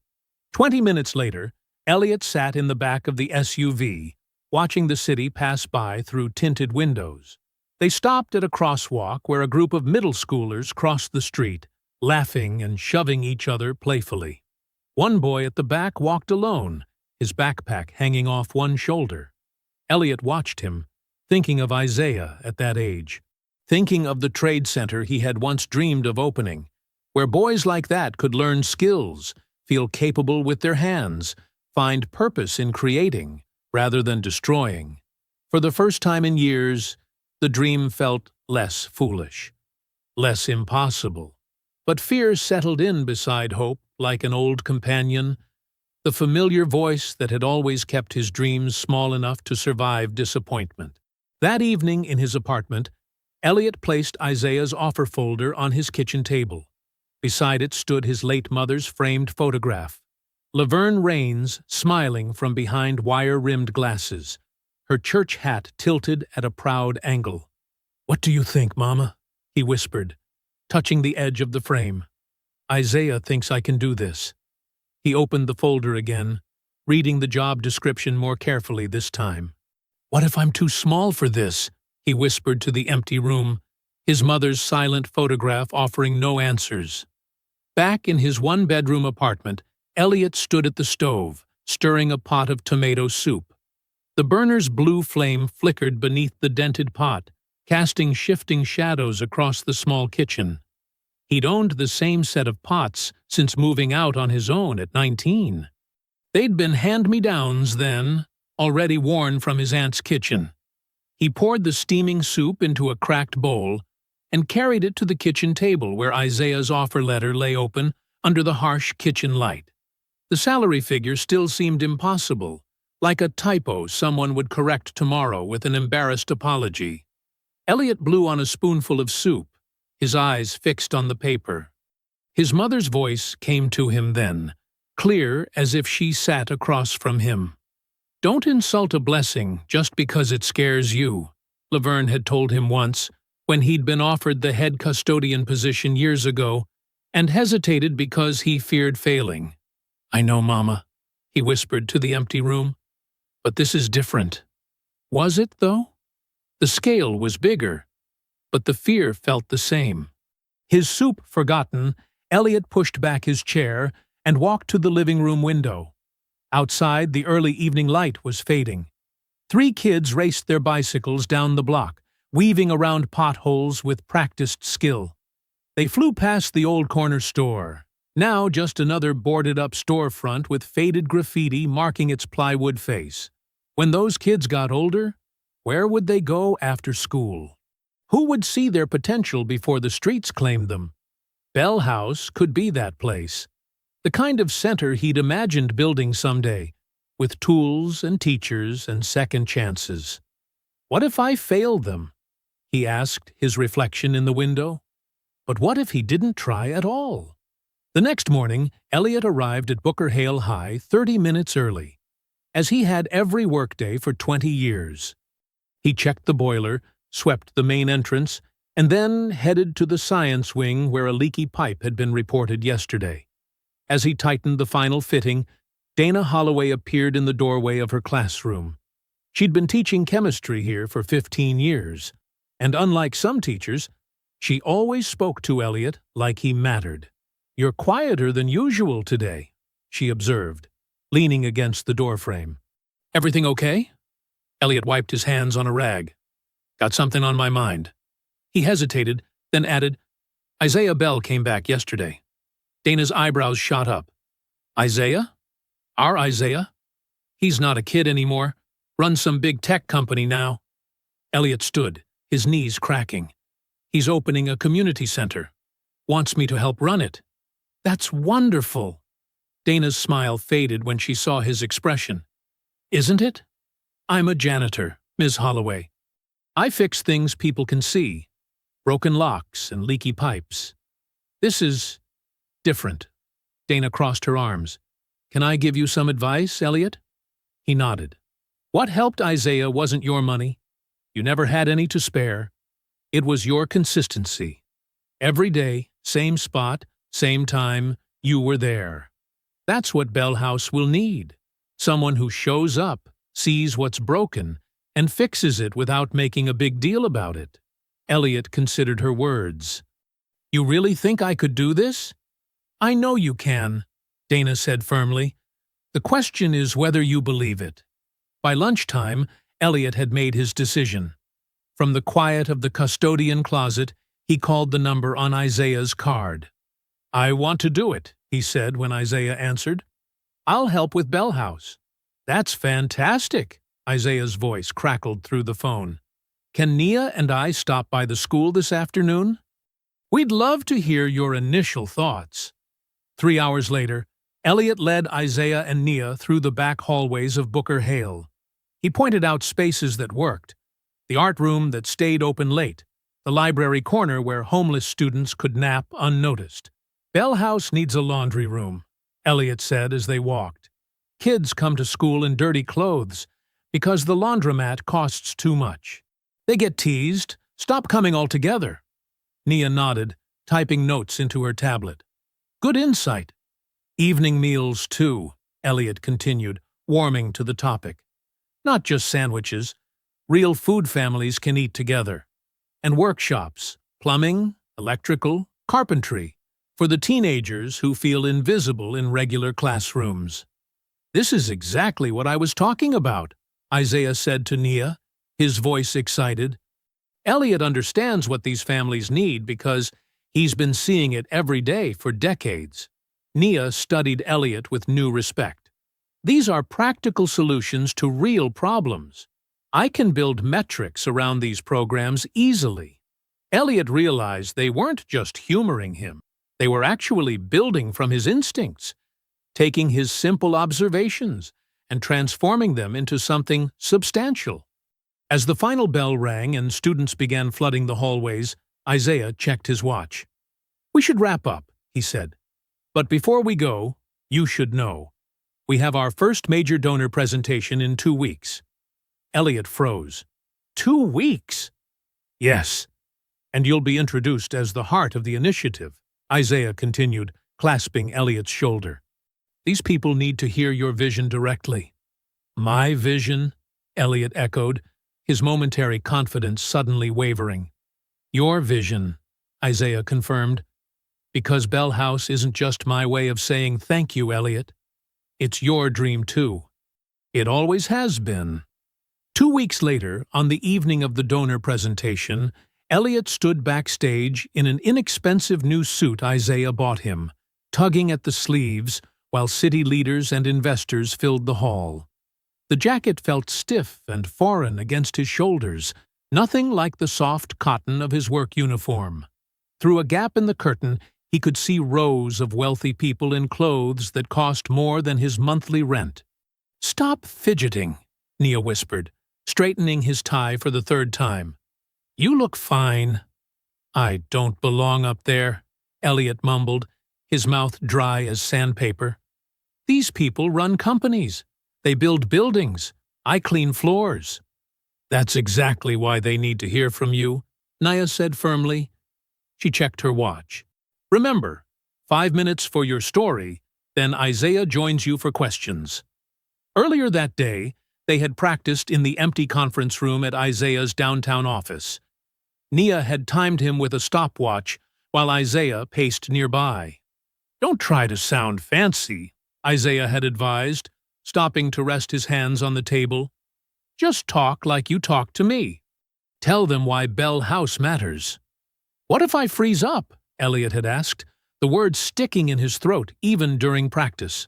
20 minutes later, Elliot sat in the back of the SUV, watching the city pass by through tinted windows. They stopped at a crosswalk where a group of middle schoolers crossed the street, laughing and shoving each other playfully. One boy at the back walked alone, his backpack hanging off one shoulder. Elliot watched him, thinking of Isaiah at that age, thinking of the trade center he had once dreamed of opening, where boys like that could learn skills, feel capable with their hands, find purpose in creating rather than destroying. For the first time in years, the dream felt less foolish, less impossible. But fear settled in beside hope like an old companion, the familiar voice that had always kept his dreams small enough to survive disappointment. That evening in his apartment, Elliot placed Isaiah's offer folder on his kitchen table. Beside it stood his late mother's framed photograph. Laverne Rains smiling from behind wire-rimmed glasses, her church hat tilted at a proud angle. "What do you think, Mama?" he whispered, touching the edge of the frame. "Isaiah thinks I can do this." He opened the folder again, reading the job description more carefully this time. "What if I'm too small for this?" he whispered to the empty room, his mother's silent photograph offering no answers. Back in his one-bedroom apartment, Elliot stood at the stove, stirring a pot of tomato soup. The burner's blue flame flickered beneath the dented pot, casting shifting shadows across the small kitchen. He'd owned the same set of pots since moving out on his own at 19. They'd been hand-me-downs then, already worn from his aunt's kitchen. He poured the steaming soup into a cracked bowl and carried it to the kitchen table where Isaiah's offer letter lay open under the harsh kitchen light. The salary figure still seemed impossible, like a typo someone would correct tomorrow with an embarrassed apology. Elliot blew on a spoonful of soup, his eyes fixed on the paper. His mother's voice came to him then, clear as if she sat across from him. "Don't insult a blessing just because it scares you," Laverne had told him once, when he'd been offered the head custodian position years ago and hesitated because he feared failing. "I know, Mama," he whispered to the empty room. "But this is different." Was it, though? The scale was bigger, but the fear felt the same. His soup forgotten, Elliot pushed back his chair and walked to the living room window. Outside, the early evening light was fading. 3 kids raced their bicycles down the block, weaving around potholes with practiced skill. They flew past the old corner store, now just another boarded-up storefront with faded graffiti marking its plywood face. When those kids got older, where would they go after school? Who would see their potential before the streets claimed them? Bell House could be that place. The kind of center he'd imagined building someday, with tools and teachers and second chances. What if I failed them? He asked, his reflection in the window. But what if he didn't try at all? The next morning, Elliot arrived at Booker Hale High 30 minutes early, as he had every workday for 20 years. He checked the boiler, swept the main entrance, and then headed to the science wing where a leaky pipe had been reported yesterday. As he tightened the final fitting, Dana Holloway appeared in the doorway of her classroom. She'd been teaching chemistry here for 15 years, and unlike some teachers, she always spoke to Elliot like he mattered. "You're quieter than usual today," she observed, leaning against the doorframe. "Everything okay?" Elliot wiped his hands on a rag. "Got something on my mind." He hesitated, then added, "Isaiah Bell came back yesterday." Dana's eyebrows shot up. "Isaiah? Our Isaiah? He's not a kid anymore. Runs some big tech company now." Elliot stood, his knees cracking. "He's opening a community center. Wants me to help run it." "That's wonderful." Dana's smile faded when she saw his expression. "Isn't it? I'm a janitor, Ms. Holloway. I fix things people can see. Broken locks and leaky pipes. This is different." Dana crossed her arms. "Can I give you some advice, Elliot?" He nodded. "What helped Isaiah wasn't your money. You never had any to spare. It was your consistency. Every day, same spot, same time, you were there. That's what Bell House will need. Someone who shows up, sees what's broken, and fixes it without making a big deal about it." Elliot considered her words. "You really think I could do this?" "I know you can," Dana said firmly. "The question is whether you believe it." By lunchtime, Elliot had made his decision. From the quiet of the custodian closet, he called the number on Isaiah's card. "I want to do it," he said when Isaiah answered. "I'll help with Bell House." "That's fantastic," Isaiah's voice crackled through the phone. "Can Nia and I stop by the school this afternoon? We'd love to hear your initial thoughts." 3 hours later, Elliot led Isaiah and Nia through the back hallways of Booker Hale. He pointed out spaces that worked, the art room that stayed open late, the library corner where homeless students could nap unnoticed. "Bell House needs a laundry room," Elliot said as they walked. "Kids come to school in dirty clothes because the laundromat costs too much. They get teased, stop coming altogether." Nia nodded, typing notes into her tablet. "Good insight." "Evening meals, too," Elliot continued, warming to the topic. "Not just sandwiches. Real food families can eat together. And workshops, plumbing, electrical, carpentry, for the teenagers who feel invisible in regular classrooms." "This is exactly what I was talking about," Isaiah said to Nia, his voice excited. "Elliot understands what these families need because he's been seeing it every day for decades." Nia studied Elliot with new respect. "These are practical solutions to real problems. I can build metrics around these programs easily." Elliot realized they weren't just humoring him. They were actually building from his instincts, taking his simple observations and transforming them into something substantial. As the final bell rang and students began flooding the hallways, Isaiah checked his watch. "We should wrap up," he said. "But before we go, you should know. We have our first major donor presentation in 2 weeks." Elliot froze. 2 weeks? "Yes. And you'll be introduced as the heart of the initiative," Isaiah continued, clasping Elliot's shoulder. "These people need to hear your vision directly." "My vision?" Elliot echoed, his momentary confidence suddenly wavering. "Your vision," Isaiah confirmed, "because Bell House isn't just my way of saying thank you, Elliot. It's your dream, too. It always has been." 2 weeks later, on the evening of the donor presentation, Elliot stood backstage in an inexpensive new suit Isaiah bought him, tugging at the sleeves while city leaders and investors filled the hall. The jacket felt stiff and foreign against his shoulders, nothing like the soft cotton of his work uniform. Through a gap in the curtain, he could see rows of wealthy people in clothes that cost more than his monthly rent. "Stop fidgeting," Nia whispered, straightening his tie for the third time. "You look fine." "I don't belong up there," Elliot mumbled, his mouth dry as sandpaper. "These people run companies. They build buildings. I clean floors." "That's exactly why they need to hear from you," Nia said firmly. She checked her watch. "Remember, 5 minutes for your story, then Isaiah joins you for questions." Earlier that day, they had practiced in the empty conference room at Isaiah's downtown office. Nia had timed him with a stopwatch while Isaiah paced nearby. "Don't try to sound fancy," Isaiah had advised, stopping to rest his hands on the table. "Just talk like you talk to me. Tell them why Bell House matters." "What if I freeze up?" Elliot had asked, the words sticking in his throat even during practice.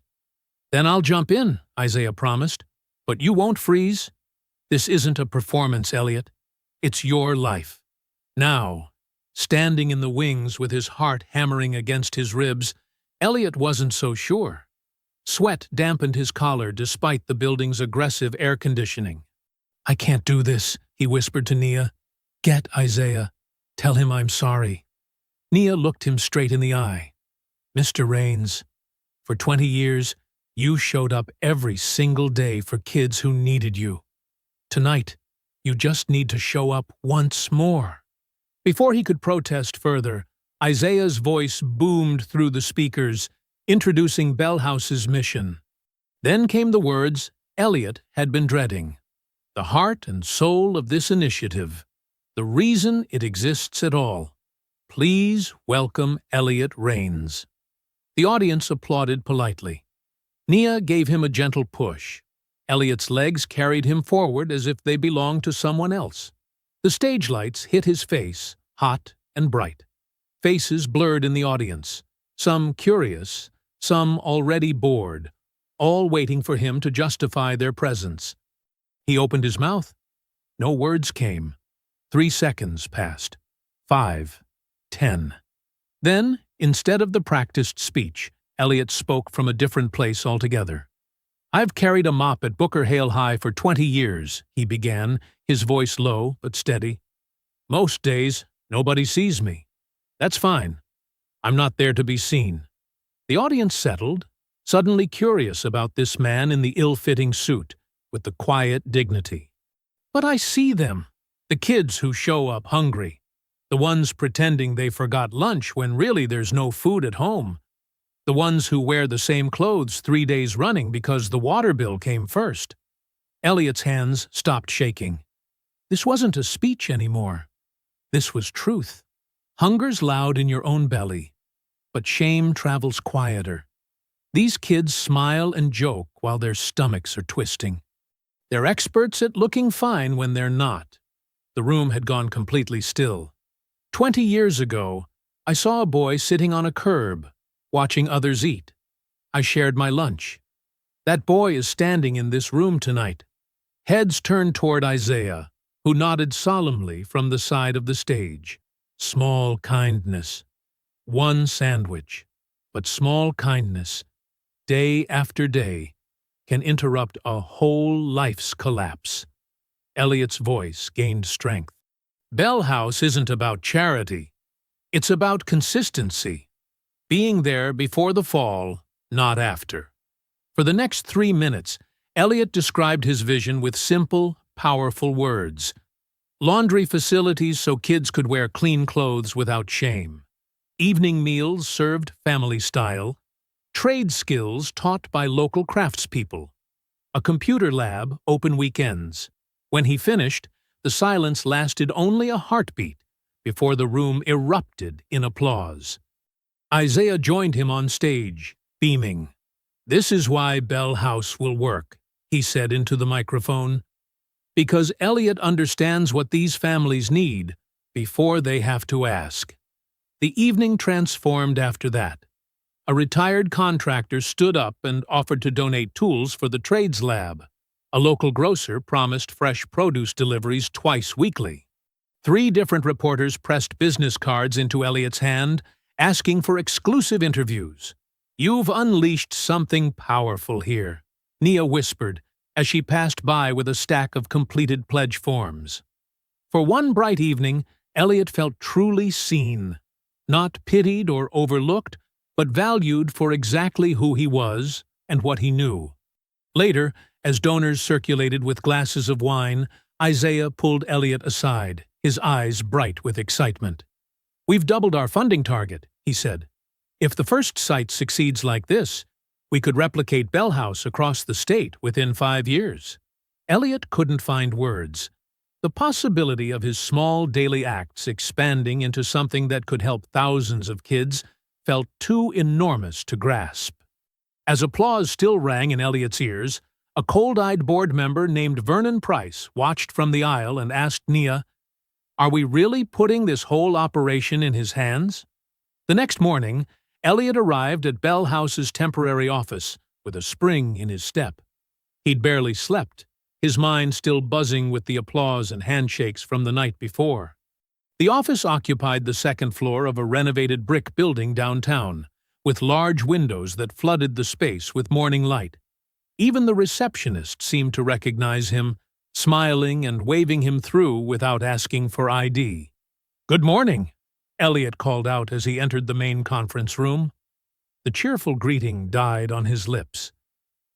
"Then I'll jump in," Isaiah promised. "But you won't freeze. This isn't a performance, Elliot. It's your life." Now, standing in the wings with his heart hammering against his ribs, Elliot wasn't so sure. Sweat dampened his collar despite the building's aggressive air conditioning. "I can't do this," he whispered to Nia. "Get Isaiah. Tell him I'm sorry." Nia looked him straight in the eye. "Mr. Rains, for 20 years, you showed up every single day for kids who needed you. Tonight, you just need to show up once more." Before he could protest further, Isaiah's voice boomed through the speakers, introducing Bell House's mission. Then came the words Elliot had been dreading. The heart and soul of this initiative. The reason it exists at all. Please welcome Elliot Rains. The audience applauded politely. Nia gave him a gentle push. Elliot's legs carried him forward as if they belonged to someone else. The stage lights hit his face, hot and bright. Faces blurred in the audience, some curious, some already bored, all waiting for him to justify their presence. He opened his mouth. No words came. 3 seconds passed. 5, 10. Then, instead of the practiced speech, Elliot spoke from a different place altogether. "I've carried a mop at Booker Hale High for 20 years, he began, his voice low but steady. "Most days, nobody sees me. That's fine. I'm not there to be seen." The audience settled, suddenly curious about this man in the ill-fitting suit, with the quiet dignity. "But I see them. The kids who show up hungry. The ones pretending they forgot lunch when really there's no food at home. The ones who wear the same clothes 3 days running because the water bill came first." Elliot's hands stopped shaking. This wasn't a speech anymore. This was truth. Hunger's loud in your own belly, but shame travels quieter. These kids smile and joke while their stomachs are twisting. They're experts at looking fine when they're not. The room had gone completely still. 20 years ago, I saw a boy sitting on a curb, watching others eat. I shared my lunch. That boy is standing in this room tonight. Heads turned toward Isaiah, who nodded solemnly from the side of the stage. Small kindness. One sandwich. But small kindness, day after day, can interrupt a whole life's collapse. Elliot's voice gained strength. Bell House isn't about charity. It's about consistency. Being there before the fall, not after. For the next 3 minutes, Elliot described his vision with simple, powerful words. Laundry facilities so kids could wear clean clothes without shame. Evening meals served family style. Trade skills taught by local craftspeople. A computer lab open weekends. When he finished, the silence lasted only a heartbeat before the room erupted in applause. Isaiah joined him on stage, beaming. "This is why Bell House will work," he said into the microphone. "Because Elliot understands what these families need before they have to ask." The evening transformed after that. A retired contractor stood up and offered to donate tools for the trades lab. A local grocer promised fresh produce deliveries twice weekly. 3 different reporters pressed business cards into Elliot's hand, asking for exclusive interviews. "You've unleashed something powerful here," Nia whispered as she passed by with a stack of completed pledge forms. For one bright evening, Elliot felt truly seen. Not pitied or overlooked, but valued for exactly who he was and what he knew. Later, as donors circulated with glasses of wine, Isaiah pulled Elliot aside, his eyes bright with excitement. "We've doubled our funding target," he said. "If the first site succeeds like this, we could replicate Bell House across the state within 5 years." Elliot couldn't find words. The possibility of his small daily acts expanding into something that could help thousands of kids felt too enormous to grasp. As applause still rang in Elliot's ears, a cold-eyed board member named Vernon Price watched from the aisle and asked Nia, "Are we really putting this whole operation in his hands?" The next morning, Elliot arrived at Bell House's temporary office with a spring in his step. He'd barely slept, his mind still buzzing with the applause and handshakes from the night before. The office occupied the second floor of a renovated brick building downtown, with large windows that flooded the space with morning light. Even the receptionist seemed to recognize him, smiling and waving him through without asking for ID. "Good morning," Elliot called out as he entered the main conference room. The cheerful greeting died on his lips.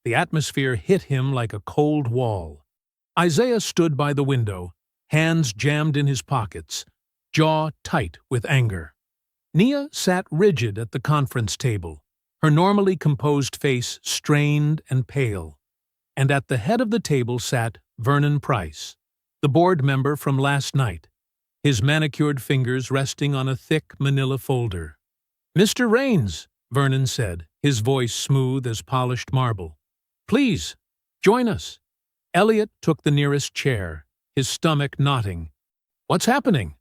The atmosphere hit him like a cold wall. Isaiah stood by the window, hands jammed in his pockets, jaw tight with anger. Nia sat rigid at the conference table, her normally composed face strained and pale. And at the head of the table sat Vernon Price, the board member from last night, his manicured fingers resting on a thick manila folder. "Mr. Raines," Vernon said, his voice smooth as polished marble. "Please, join us." Elliot took the nearest chair, his stomach knotting. "What's happening?"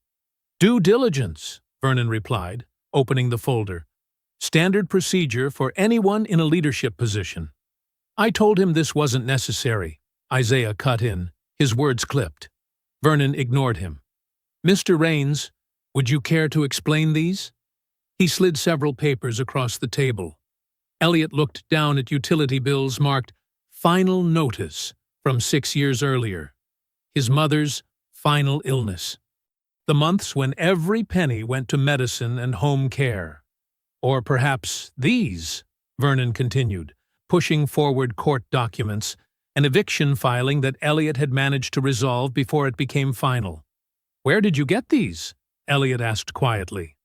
"Due diligence," Vernon replied, opening the folder. "Standard procedure for anyone in a leadership position." "I told him this wasn't necessary," Isaiah cut in, his words clipped. Vernon ignored him. "Mr. Raines, would you care to explain these?" He slid several papers across the table. Elliot looked down at utility bills marked "Final Notice" from 6 years earlier. His mother's final illness. The months when every penny went to medicine and home care. "Or perhaps these," Vernon continued, pushing forward court documents, an eviction filing that Elliot had managed to resolve before it became final. "Where did you get these?" Elliot asked quietly.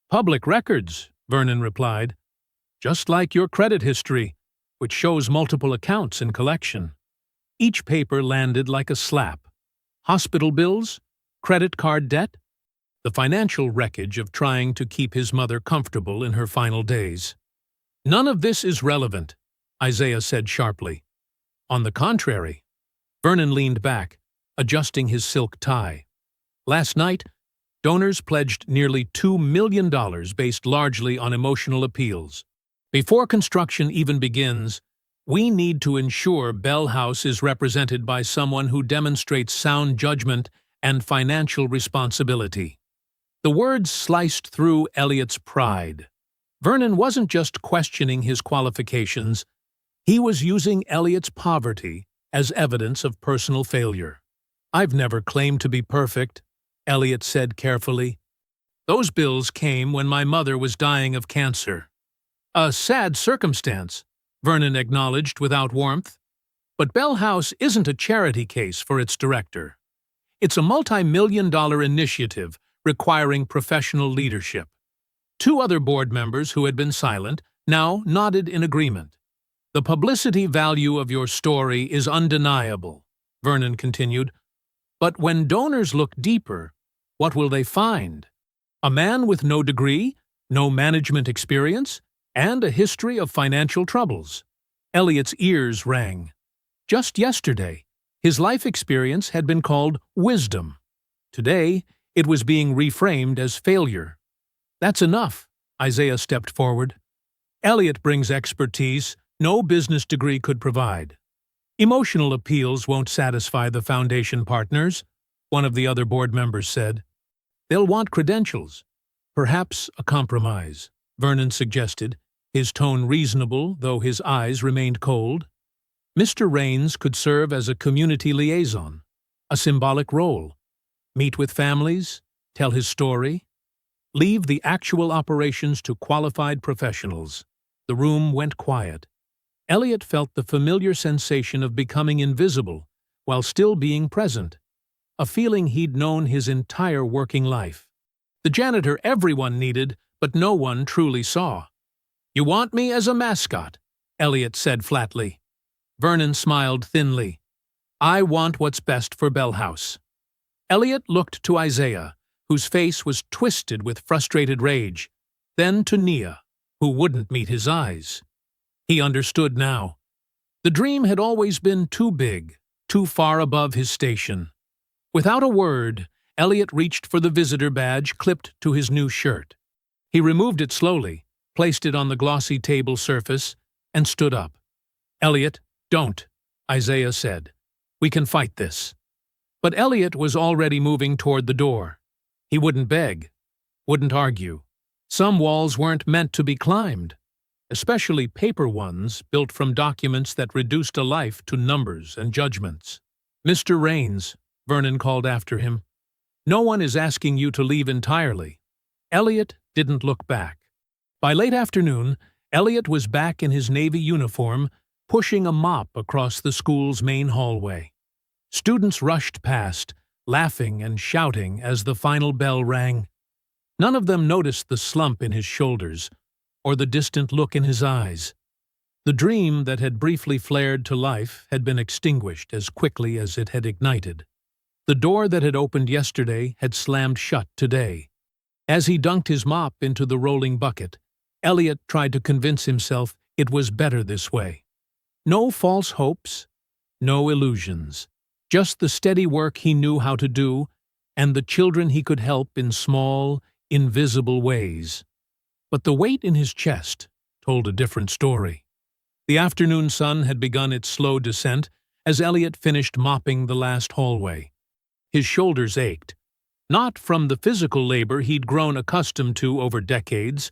"Public records," Vernon replied. "Just like your credit history, which shows multiple accounts in collection." Each paper landed like a slap. Hospital bills, credit card debt, the financial wreckage of trying to keep his mother comfortable in her final days. "None of this is relevant," Isaiah said sharply. "On the contrary." Vernon leaned back, adjusting his silk tie. "Last night, donors pledged nearly $2 million based largely on emotional appeals. Before construction even begins, we need to ensure Bell House is represented by someone who demonstrates sound judgment and financial responsibility." The words sliced through Elliot's pride. Vernon wasn't just questioning his qualifications, he was using Elliot's poverty as evidence of personal failure. "I've never claimed to be perfect," Elliot said carefully. "Those bills came when my mother was dying of cancer." "A sad circumstance," Vernon acknowledged without warmth. "But Bell House isn't a charity case for its director. It's a multi-million-dollar initiative requiring professional leadership." 2 other board members who had been silent now nodded in agreement. "The publicity value of your story is undeniable," Vernon continued, But when donors look deeper, what will they find? A man with no degree, no management experience, and a history of financial troubles. Elliot's ears rang. Just yesterday, his life experience had been called wisdom. Today, it was being reframed as failure. That's enough, Isaiah stepped forward. Elliot brings expertise no business degree could provide. Emotional appeals won't satisfy the foundation partners, one of the other board members said. They'll want credentials. Perhaps a compromise, Vernon suggested, his tone reasonable, though his eyes remained cold. Mr. Raines could serve as a community liaison, a symbolic role. Meet with families, tell his story, leave the actual operations to qualified professionals. The room went quiet. Elliot felt the familiar sensation of becoming invisible while still being present, a feeling he'd known his entire working life. The janitor everyone needed, but no one truly saw. "You want me as a mascot," Elliot said flatly. Vernon smiled thinly. "I want what's best for Bell House." Elliot looked to Isaiah, whose face was twisted with frustrated rage, then to Nia, who wouldn't meet his eyes. He understood now. The dream had always been too big, too far above his station. Without a word, Elliot reached for the visitor badge clipped to his new shirt. He removed it slowly, placed it on the glossy table surface, and stood up. "Elliot, don't," Isaiah said. "We can fight this." But Elliot was already moving toward the door. He wouldn't beg, wouldn't argue. Some walls weren't meant to be climbed, especially paper ones built from documents that reduced a life to numbers and judgments. "Mr. Raines," Vernon called after him, "no one is asking you to leave entirely." Elliot didn't look back. By late afternoon, Elliot was back in his Navy uniform, pushing a mop across the school's main hallway. Students rushed past, laughing and shouting as the final bell rang. None of them noticed the slump in his shoulders or the distant look in his eyes. The dream that had briefly flared to life had been extinguished as quickly as it had ignited. The door that had opened yesterday had slammed shut today. As he dunked his mop into the rolling bucket, Elliot tried to convince himself it was better this way. No false hopes, no illusions. Just the steady work he knew how to do, and the children he could help in small, invisible ways. But the weight in his chest told a different story. The afternoon sun had begun its slow descent as Elliot finished mopping the last hallway. His shoulders ached, not from the physical labor he'd grown accustomed to over decades,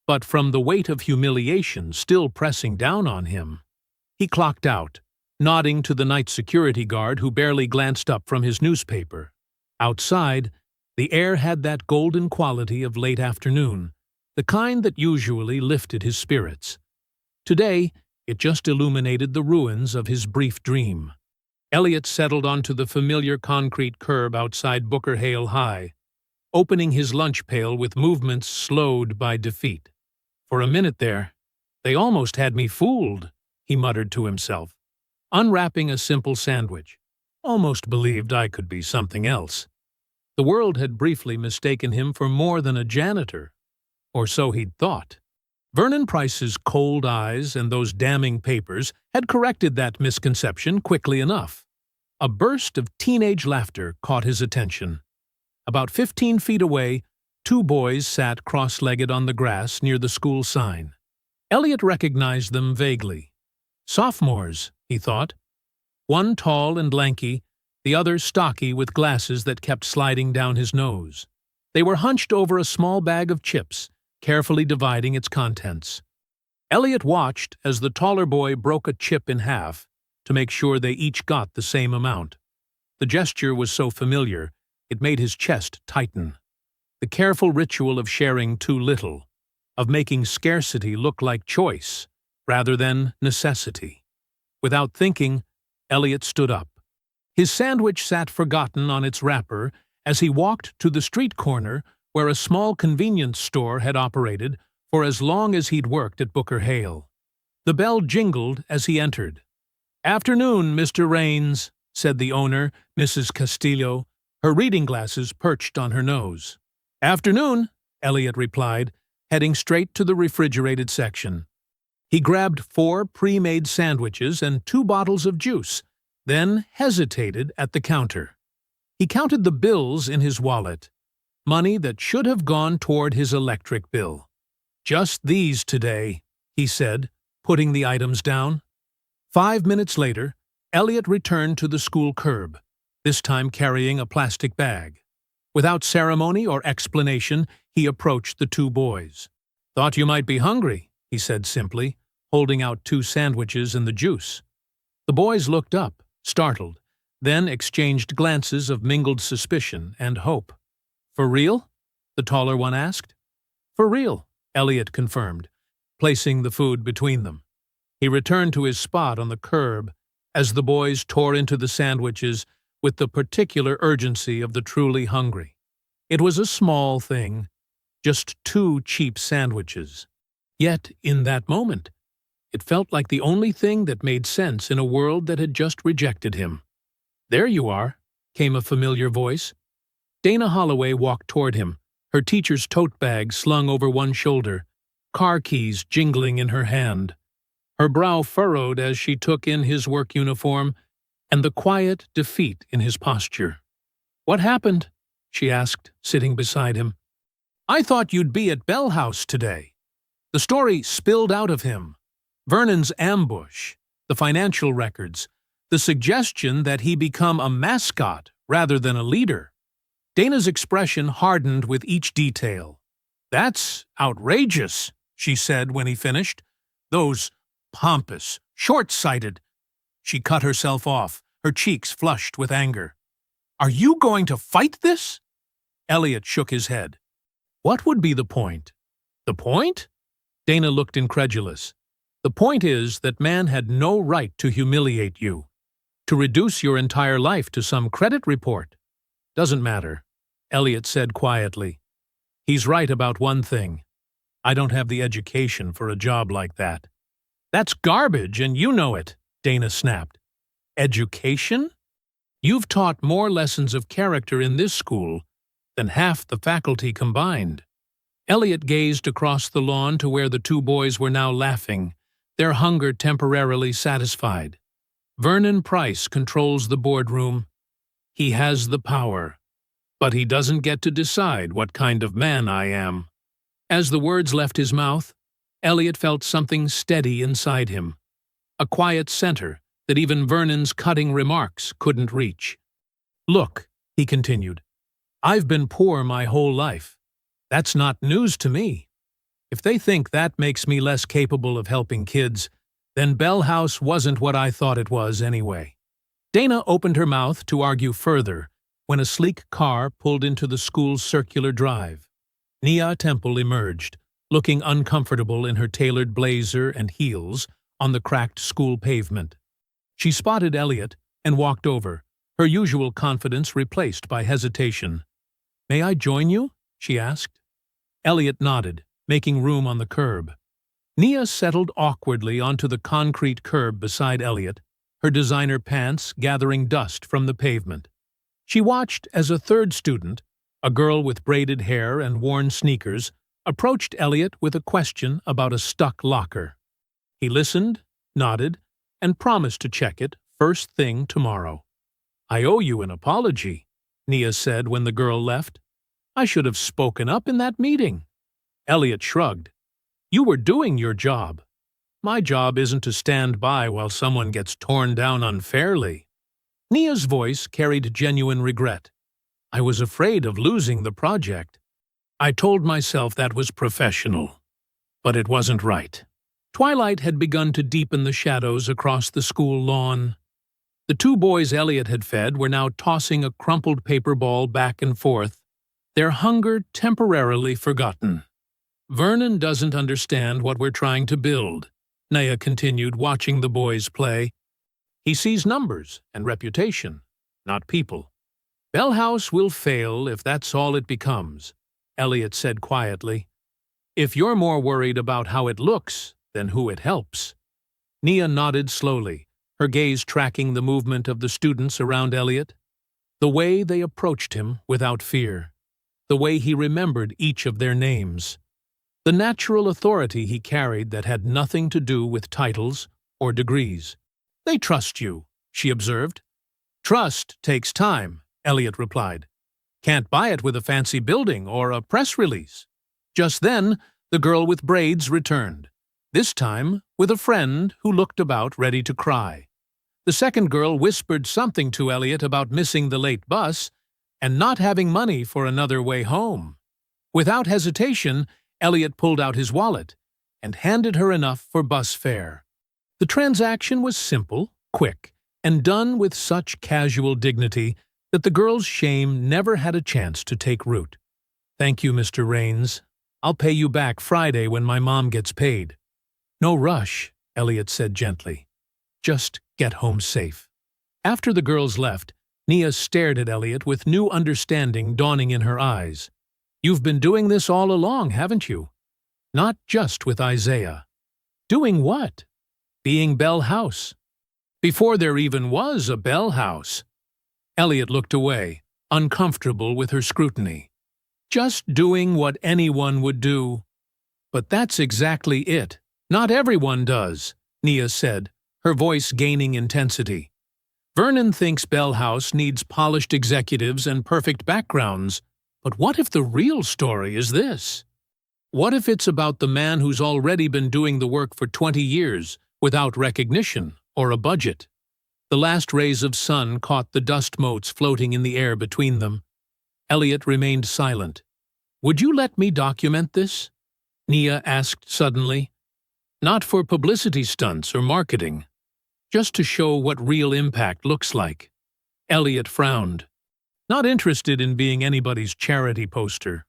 but from the weight of humiliation still pressing down on him. He clocked out, nodding to the night security guard who barely glanced up from his newspaper. Outside, the air had that golden quality of late afternoon, the kind that usually lifted his spirits. Today, it just illuminated the ruins of his brief dream. Elliot settled onto the familiar concrete curb outside Booker Hale High, opening his lunch pail with movements slowed by defeat. "For a minute there, they almost had me fooled," he muttered to himself. Unwrapping a simple sandwich, "Almost believed I could be something else." The world had briefly mistaken him for more than a janitor, or so he'd thought. Vernon Price's cold eyes and those damning papers had corrected that misconception quickly enough. A burst of teenage laughter caught his attention. About 15 feet away, two boys sat cross-legged on the grass near the school sign. Elliot recognized them vaguely. Sophomores, he thought. One tall and lanky, the other stocky with glasses that kept sliding down his nose. They were hunched over a small bag of chips, carefully dividing its contents. Elliot watched as the taller boy broke a chip in half to make sure they each got the same amount. The gesture was so familiar, it made his chest tighten. The careful ritual of sharing too little, of making scarcity look like choice rather than necessity. Without thinking, Elliot stood up. His sandwich sat forgotten on its wrapper as he walked to the street corner where a small convenience store had operated for as long as he'd worked at Booker Hale. The bell jingled as he entered. "Afternoon, Mr. Raines," said the owner, Mrs. Castillo, her reading glasses perched on her nose. "Afternoon," Elliot replied, heading straight to the refrigerated section. He grabbed 4 pre-made sandwiches and 2 bottles of juice, then hesitated at the counter. He counted the bills in his wallet, money that should have gone toward his electric bill. "Just these today," he said, putting the items down. 5 minutes later, Elliot returned to the school curb, this time carrying a plastic bag. Without ceremony or explanation, he approached the 2 boys. "Thought you might be hungry," he said simply, holding out 2 sandwiches and the juice. The boys looked up, startled, then exchanged glances of mingled suspicion and hope. "For real?" the taller one asked. "For real," Elliot confirmed, placing the food between them. He returned to his spot on the curb as the boys tore into the sandwiches with the particular urgency of the truly hungry. It was a small thing, just 2 cheap sandwiches. Yet, in that moment, it felt like the only thing that made sense in a world that had just rejected him. "There you are," came a familiar voice. Dana Holloway walked toward him, her teacher's tote bag slung over one shoulder, car keys jingling in her hand. Her brow furrowed as she took in his work uniform and the quiet defeat in his posture. "What happened?" she asked, sitting beside him. "I thought you'd be at Bell House today." The story spilled out of him. Vernon's ambush, the financial records, the suggestion that he become a mascot rather than a leader. Dana's expression hardened with each detail. "That's outrageous," she said when he finished. "Those pompous, short-sighted—" She cut herself off, her cheeks flushed with anger. "Are you going to fight this?" Elliot shook his head. "What would be the point?" "The point?" Dana looked incredulous. "The point is that man had no right to humiliate you, to reduce your entire life to some credit report." "Doesn't matter," Elliot said quietly. "He's right about one thing. I don't have the education for a job like that." "That's garbage, and you know it," Dana snapped. "Education? You've taught more lessons of character in this school than half the faculty combined." Elliot gazed across the lawn to where the 2 boys were now laughing, their hunger temporarily satisfied. Vernon Price controls the boardroom. He has the power, but he doesn't get to decide what kind of man I am. As the words left his mouth, Elliot felt something steady inside him, a quiet center that even Vernon's cutting remarks couldn't reach. "Look," he continued, "I've been poor my whole life. That's not news to me. If they think that makes me less capable of helping kids, then Bell House wasn't what I thought it was anyway." Dana opened her mouth to argue further when a sleek car pulled into the school's circular drive. Nia Temple emerged, looking uncomfortable in her tailored blazer and heels on the cracked school pavement. She spotted Elliot and walked over, her usual confidence replaced by hesitation. "May I join you?" she asked. Elliot nodded, making room on the curb. Nia settled awkwardly onto the concrete curb beside Elliot, her designer pants gathering dust from the pavement. She watched as a 3rd student, a girl with braided hair and worn sneakers, approached Elliot with a question about a stuck locker. He listened, nodded, and promised to check it first thing tomorrow. "I owe you an apology," Nia said when the girl left. "I should have spoken up in that meeting." Elliot shrugged. "You were doing your job. My job isn't to stand by while someone gets torn down unfairly." Nia's voice carried genuine regret. "I was afraid of losing the project. I told myself that was professional, but it wasn't right." Twilight had begun to deepen the shadows across the school lawn. The 2 boys Elliot had fed were now tossing a crumpled paper ball back and forth, their hunger temporarily forgotten. "Vernon doesn't understand what we're trying to build," Nia continued, watching the boys play. "He sees numbers and reputation, not people. Bell House will fail if that's all it becomes," Elliot said quietly. "If you're more worried about how it looks than who it helps." Nia nodded slowly, her gaze tracking the movement of the students around Elliot. The way they approached him without fear. The way he remembered each of their names. The natural authority he carried that had nothing to do with titles or degrees. "They trust you," she observed. "Trust takes time," Elliot replied. "Can't buy it with a fancy building or a press release." Just then, the girl with braids returned, this time with a friend who looked about ready to cry. The second girl whispered something to Elliot about missing the late bus and not having money for another way home. Without hesitation, Elliot pulled out his wallet and handed her enough for bus fare. The transaction was simple, quick, and done with such casual dignity that the girl's shame never had a chance to take root. "Thank you, Mr. Raines. I'll pay you back Friday when my mom gets paid." "No rush," Elliot said gently. "Just get home safe." After the girls left, Nia stared at Elliot with new understanding dawning in her eyes. "You've been doing this all along, haven't you? Not just with Isaiah." "Doing what?" "Being Bell House." "Before there even was a Bell House." Elliot looked away, uncomfortable with her scrutiny. "Just doing what anyone would do." "But that's exactly it. Not everyone does," Nia said, her voice gaining intensity. "Vernon thinks Bell House needs polished executives and perfect backgrounds, but what if the real story is this? What if it's about the man who's already been doing the work for 20 years without recognition or a budget?" The last rays of sun caught the dust motes floating in the air between them. Elliot remained silent. "Would you let me document this?" Nia asked suddenly. "Not for publicity stunts or marketing. Just to show what real impact looks like." Elliot frowned. "Not interested in being anybody's charity poster."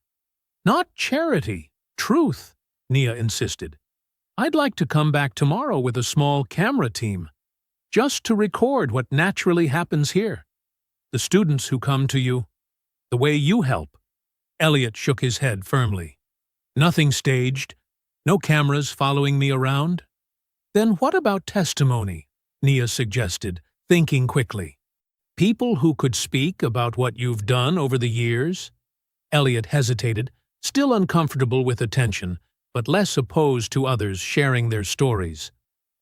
"Not charity, truth," Nia insisted. "I'd like to come back tomorrow with a small camera team, just to record what naturally happens here. The students who come to you, the way you help." Elliot shook his head firmly. "Nothing staged, no cameras following me around." "Then what about testimony?" Nia suggested, thinking quickly. "People who could speak about what you've done over the years?" Elliot hesitated, still uncomfortable with attention, but less opposed to others sharing their stories.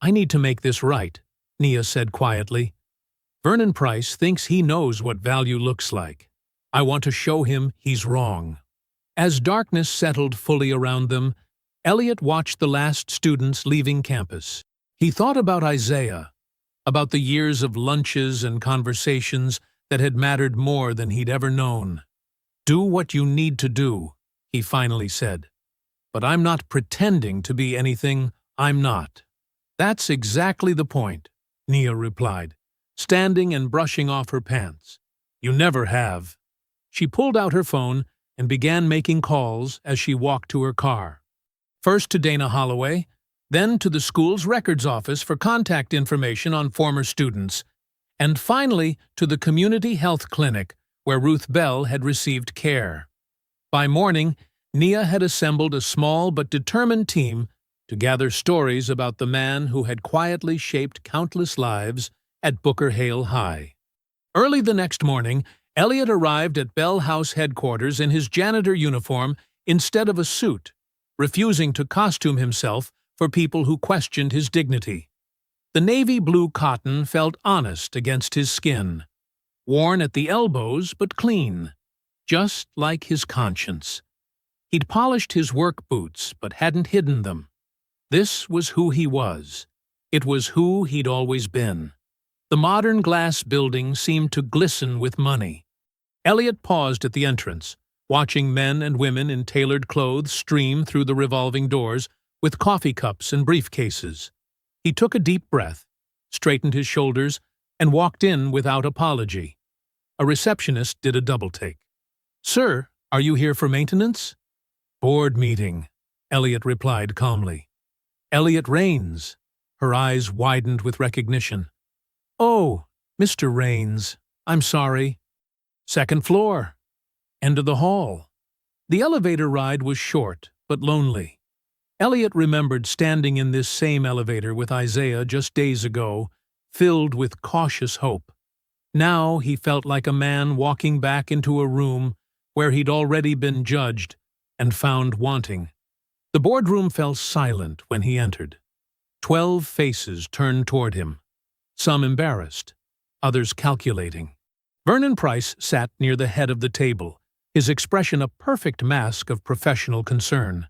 "I need to make this right," Nia said quietly. "Vernon Price thinks he knows what value looks like. I want to show him he's wrong." As darkness settled fully around them, Elliot watched the last students leaving campus. He thought about Isaiah, about the years of lunches and conversations that had mattered more than he'd ever known. "Do what you need to do," he finally said. "But I'm not pretending to be anything I'm not." "That's exactly the point," Nia replied, standing and brushing off her pants. "You never have." She pulled out her phone and began making calls as she walked to her car. First to Dana Holloway, then to the school's records office for contact information on former students, and finally to the community health clinic where Ruth Bell had received care. By morning, Nia had assembled a small but determined team to gather stories about the man who had quietly shaped countless lives at Booker Hale High. Early the next morning, Elliot arrived at Bell House headquarters in his janitor uniform instead of a suit, refusing to costume himself for people who questioned his dignity. The navy blue cotton felt honest against his skin, worn at the elbows but clean, just like his conscience. He'd polished his work boots but hadn't hidden them. This was who he was. It was who he'd always been. The modern glass building seemed to glisten with money. Elliot paused at the entrance, watching men and women in tailored clothes stream through the revolving doors with coffee cups and briefcases. He took a deep breath, straightened his shoulders, and walked in without apology. A receptionist did a double-take. "Sir, are you here for maintenance?" "Board meeting," Elliot replied calmly. "Elliot Raines." Her eyes widened with recognition. "Oh, Mr. Raines, I'm sorry." "Second floor. End of the hall." The elevator ride was short, but lonely. Elliot remembered standing in this same elevator with Isaiah just days ago filled with cautious hope. Now he felt like a man walking back into a room where he'd already been judged and found wanting. The boardroom fell silent when he entered. 12 faces turned toward him, some embarrassed, others calculating. Vernon Price sat near the head of the table, his expression a perfect mask of professional concern.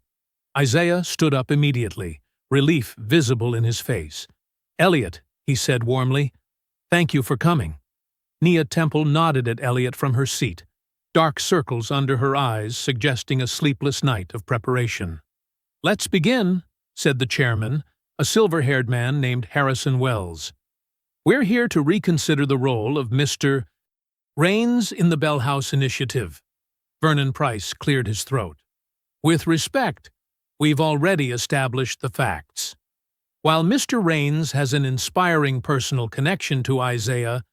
Isaiah stood up immediately, relief visible in his face. "Elliot," he said warmly, "thank you for coming." Nia Temple nodded at Elliot from her seat, dark circles under her eyes suggesting a sleepless night of preparation. "Let's begin," said the chairman, a silver-haired man named Harrison Wells. "We're here to reconsider the role of Mr. Raines in the Bell House Initiative." Vernon Price cleared his throat. "With respect, we've already established the facts. While Mr. Raines has an inspiring personal connection to Isaiah,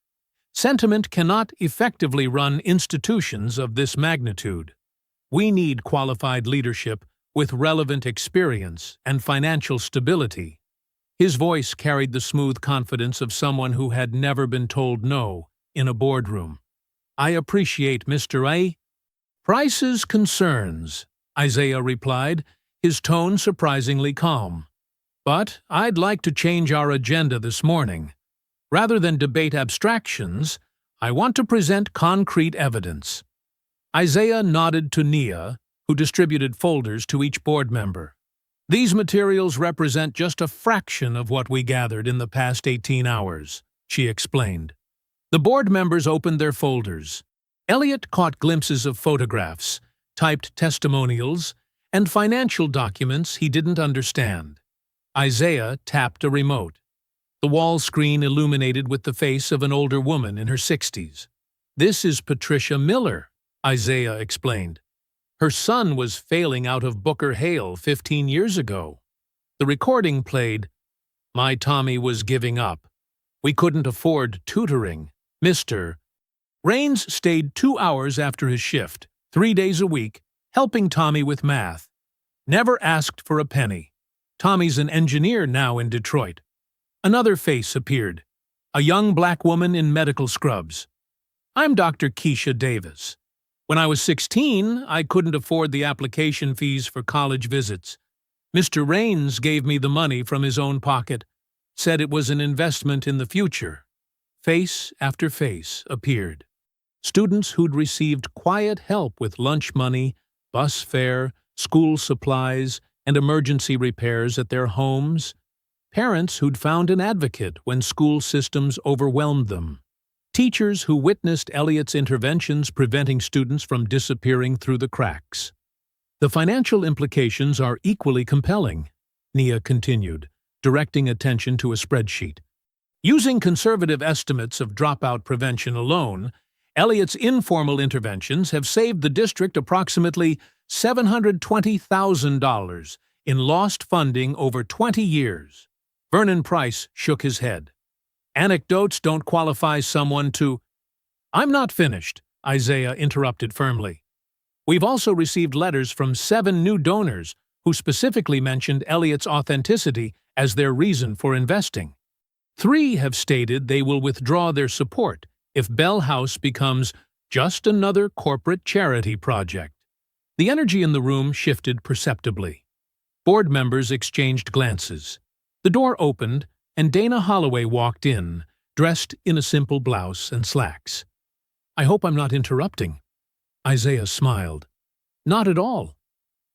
sentiment cannot effectively run institutions of this magnitude. We need qualified leadership with relevant experience and financial stability." His voice carried the smooth confidence of someone who had never been told no in a boardroom. "I appreciate Mr. A. Price's concerns," Isaiah replied, his tone surprisingly calm. "But I'd like to change our agenda this morning. Rather than debate abstractions, I want to present concrete evidence." Isaiah nodded to Nia, who distributed folders to each board member. "These materials represent just a fraction of what we gathered in the past 18 hours, she explained. The board members opened their folders. Elliot caught glimpses of photographs, typed testimonials, and financial documents he didn't understand. Isaiah tapped a remote. The wall screen illuminated with the face of an older woman in her 60s. "This is Patricia Miller," Isaiah explained. "Her son was failing out of Booker Hale 15 years ago." The recording played, "My Tommy was giving up. We couldn't afford tutoring. Mr. Raines stayed 2 hours after his shift, 3 days a week, helping Tommy with math. Never asked for a penny. Tommy's an engineer now in Detroit." Another face appeared, a young black woman in medical scrubs. "I'm Dr. Keisha Davis. When I was 16, I couldn't afford the application fees for college visits. Mr. Raines gave me the money from his own pocket, said it was an investment in the future." Face after face appeared. Students who'd received quiet help with lunch money, bus fare, school supplies, and emergency repairs at their homes. Parents who'd found an advocate when school systems overwhelmed them. Teachers who witnessed Elliot's interventions preventing students from disappearing through the cracks. "The financial implications are equally compelling," Nia continued, directing attention to a spreadsheet. "Using conservative estimates of dropout prevention alone, Elliot's informal interventions have saved the district approximately $720,000 in lost funding over 20 years. Vernon Price shook his head. "Anecdotes don't qualify someone to—" "I'm not finished," Isaiah interrupted firmly. "We've also received letters from 7 new donors who specifically mentioned Elliot's authenticity as their reason for investing. 3 have stated they will withdraw their support if Bell House becomes just another corporate charity project." The energy in the room shifted perceptibly. Board members exchanged glances. The door opened, and Dana Holloway walked in, dressed in a simple blouse and slacks. "I hope I'm not interrupting." Isaiah smiled. "Not at all.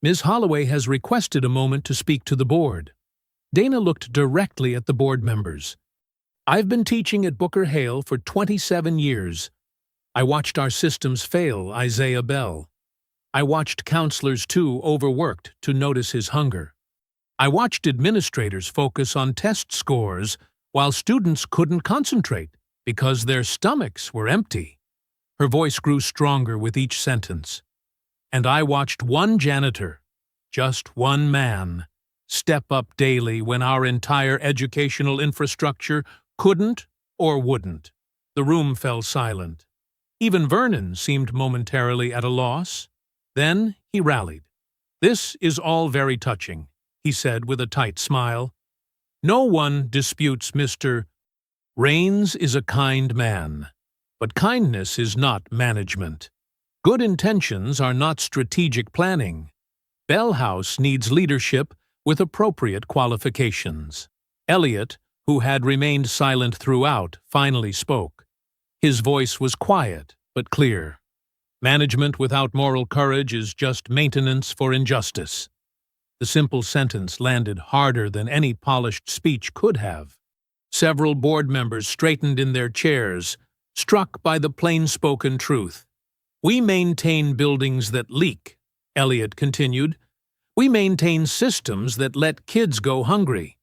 Ms. Holloway has requested a moment to speak to the board." Dana looked directly at the board members. "I've been teaching at Booker Hale for 27 years. I watched our systems fail Isaiah Bell. I watched counselors too overworked to notice his hunger. I watched administrators focus on test scores while students couldn't concentrate because their stomachs were empty." Her voice grew stronger with each sentence. "And I watched one janitor, just one man, step up daily when our entire educational infrastructure couldn't or wouldn't." The room fell silent. Even Vernon seemed momentarily at a loss. Then he rallied. "This is all very touching," he said with a tight smile. "No one disputes Mr. Raines is a kind man, but kindness is not management. Good intentions are not strategic planning. Bell House needs leadership with appropriate qualifications. Elliot, who had remained silent throughout, finally spoke. His voice was quiet but clear. Management without moral courage is just maintenance for injustice. The simple sentence landed harder than any polished speech could have. Several board members straightened in their chairs, struck by the plain-spoken truth. "We maintain buildings that leak," Elliot continued. "We maintain systems that let kids go hungry.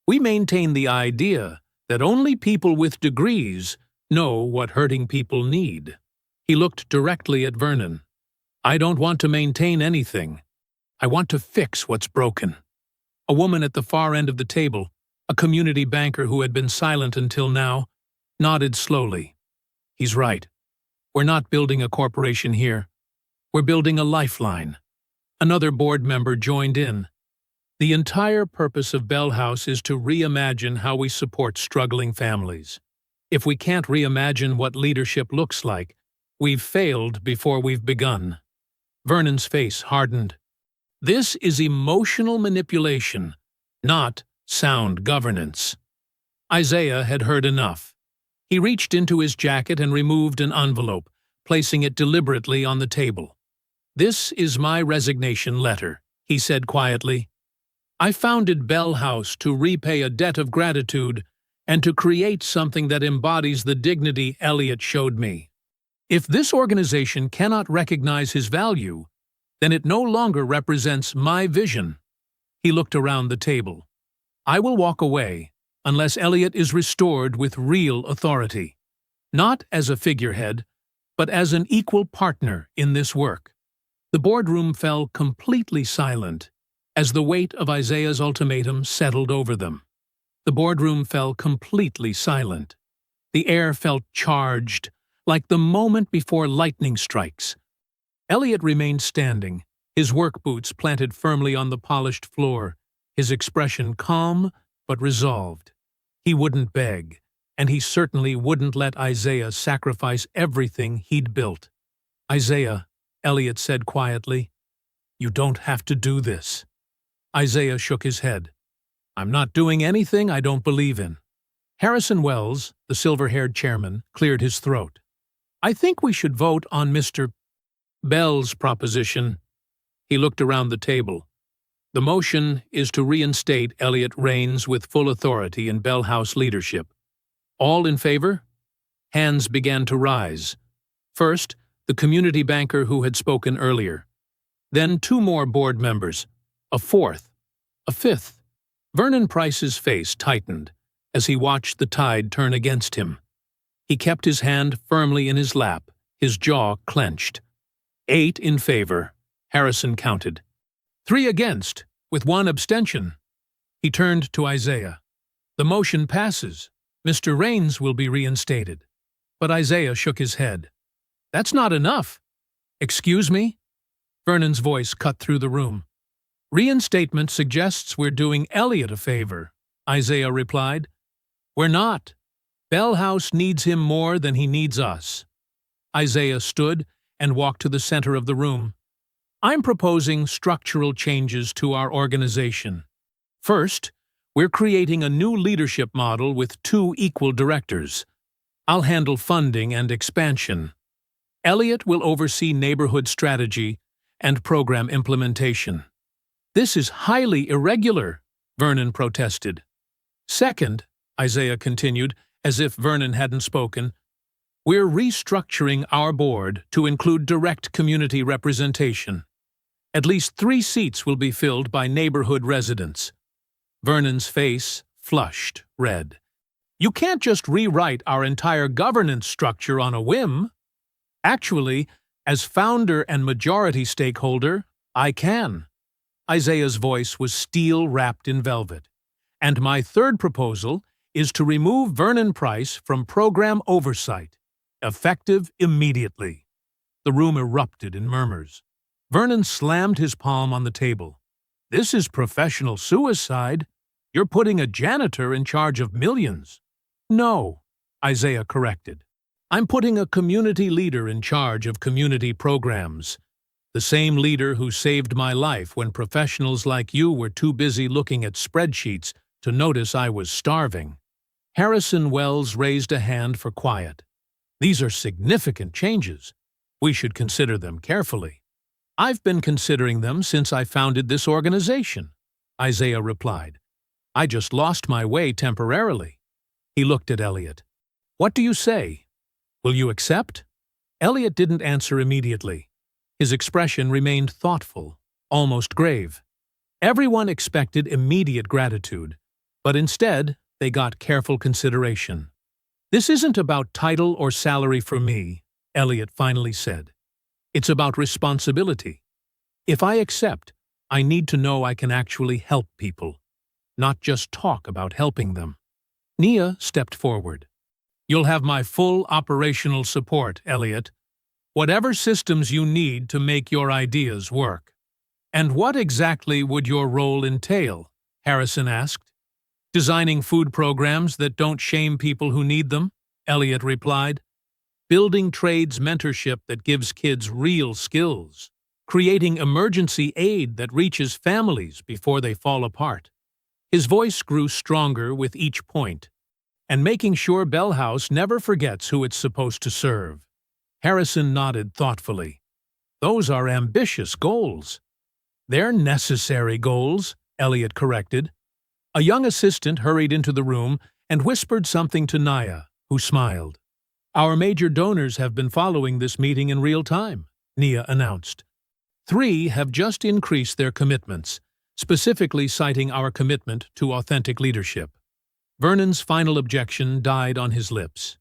We maintain the idea that only people with degrees know what hurting people need." He looked directly at Vernon. "I don't want to maintain anything. I want to fix what's broken." A woman at the far end of the table, a community banker who had been silent until now, nodded slowly. "He's right. We're not building a corporation here. We're building a lifeline." Another board member joined in. "The entire purpose of Bell House is to reimagine how we support struggling families. If we can't reimagine what leadership looks like, we've failed before we've begun." Vernon's face hardened. "This is emotional manipulation, not sound governance." Isaiah had heard enough. He reached into his jacket and removed an envelope, placing it deliberately on the table. "This is my resignation letter," he said quietly. "I founded Bell House to repay a debt of gratitude and to create something that embodies the dignity Elliot showed me. If this organization cannot recognize his value, then it no longer represents my vision." He looked around the table. "I will walk away unless Elliot is restored with real authority, not as a figurehead, but as an equal partner in this work." The boardroom fell completely silent as the weight of Isaiah's ultimatum settled over them. The boardroom fell completely silent. The air felt charged, like the moment before lightning strikes. Elliot remained standing, his work boots planted firmly on the polished floor, his expression calm but resolved. He wouldn't beg, and he certainly wouldn't let Isaiah sacrifice everything he'd built. "Isaiah," Elliot said quietly, "you don't have to do this." Isaiah shook his head. "I'm not doing anything I don't believe in." Harrison Wells, the silver-haired chairman, cleared his throat. "I think we should vote on Mr. Bell's proposition." He looked around the table. "The motion is to reinstate Elliot Raines with full authority in Bell House leadership. All in favor?" Hands began to rise. First, the community banker who had spoken earlier. Then 2 more board members. A fourth. A fifth. Vernon Price's face tightened as he watched the tide turn against him. He kept his hand firmly in his lap, his jaw clenched. 8 in favor, Harrison counted. 3 against, with 1 abstention. He turned to Isaiah. "The motion passes. Mr. Raines will be reinstated." But Isaiah shook his head. "That's not enough." "Excuse me?" Vernon's voice cut through the room. "Reinstatement suggests we're doing Elliot a favor," Isaiah replied. "We're not. Bell House needs him more than he needs us." Isaiah stood and walked to the center of the room. "I'm proposing structural changes to our organization. First, we're creating a new leadership model with 2 equal directors. I'll handle funding and expansion. Elliot will oversee neighborhood strategy and program implementation." "This is highly irregular," Vernon protested. "Second," Isaiah continued, as if Vernon hadn't spoken, "we're restructuring our board to include direct community representation. At least 3 seats will be filled by neighborhood residents." Vernon's face flushed red. "You can't just rewrite our entire governance structure on a whim." "Actually, as founder and majority stakeholder, I can." Isaiah's voice was steel wrapped in velvet. "And my third proposal is to remove Vernon Price from program oversight, effective immediately." The room erupted in murmurs. Vernon slammed his palm on the table. "This is professional suicide. You're putting a janitor in charge of millions." No, Isaiah corrected. I'm putting a community leader in charge of community programs. The same leader who saved my life when professionals like you were too busy looking at spreadsheets to notice I was starving. Harrison Wells raised a hand for quiet. These are significant changes. We should consider them carefully. I've been considering them since I founded this organization, Isaiah replied. I just lost my way temporarily. He looked at Elliot. What do you say? Will you accept? Elliot didn't answer immediately. His expression remained thoughtful, almost grave. Everyone expected immediate gratitude, but instead they got careful consideration. This isn't about title or salary for me, Elliot finally said. It's about responsibility. If I accept, I need to know I can actually help people, not just talk about helping them. Nia stepped forward. You'll have my full operational support, Elliot. Whatever systems you need to make your ideas work. And what exactly would your role entail? Harrison asked. Designing food programs that don't shame people who need them, Elliot replied. Building trades mentorship that gives kids real skills. Creating emergency aid that reaches families before they fall apart. His voice grew stronger with each point. And making sure Bell House never forgets who it's supposed to serve. Harrison nodded thoughtfully. Those are ambitious goals. They're necessary goals, Elliot corrected. A young assistant hurried into the room and whispered something to Naya, who smiled. Our major donors have been following this meeting in real time, Nia announced. 3 have just increased their commitments, specifically citing our commitment to authentic leadership. Vernon's final objection died on his lips.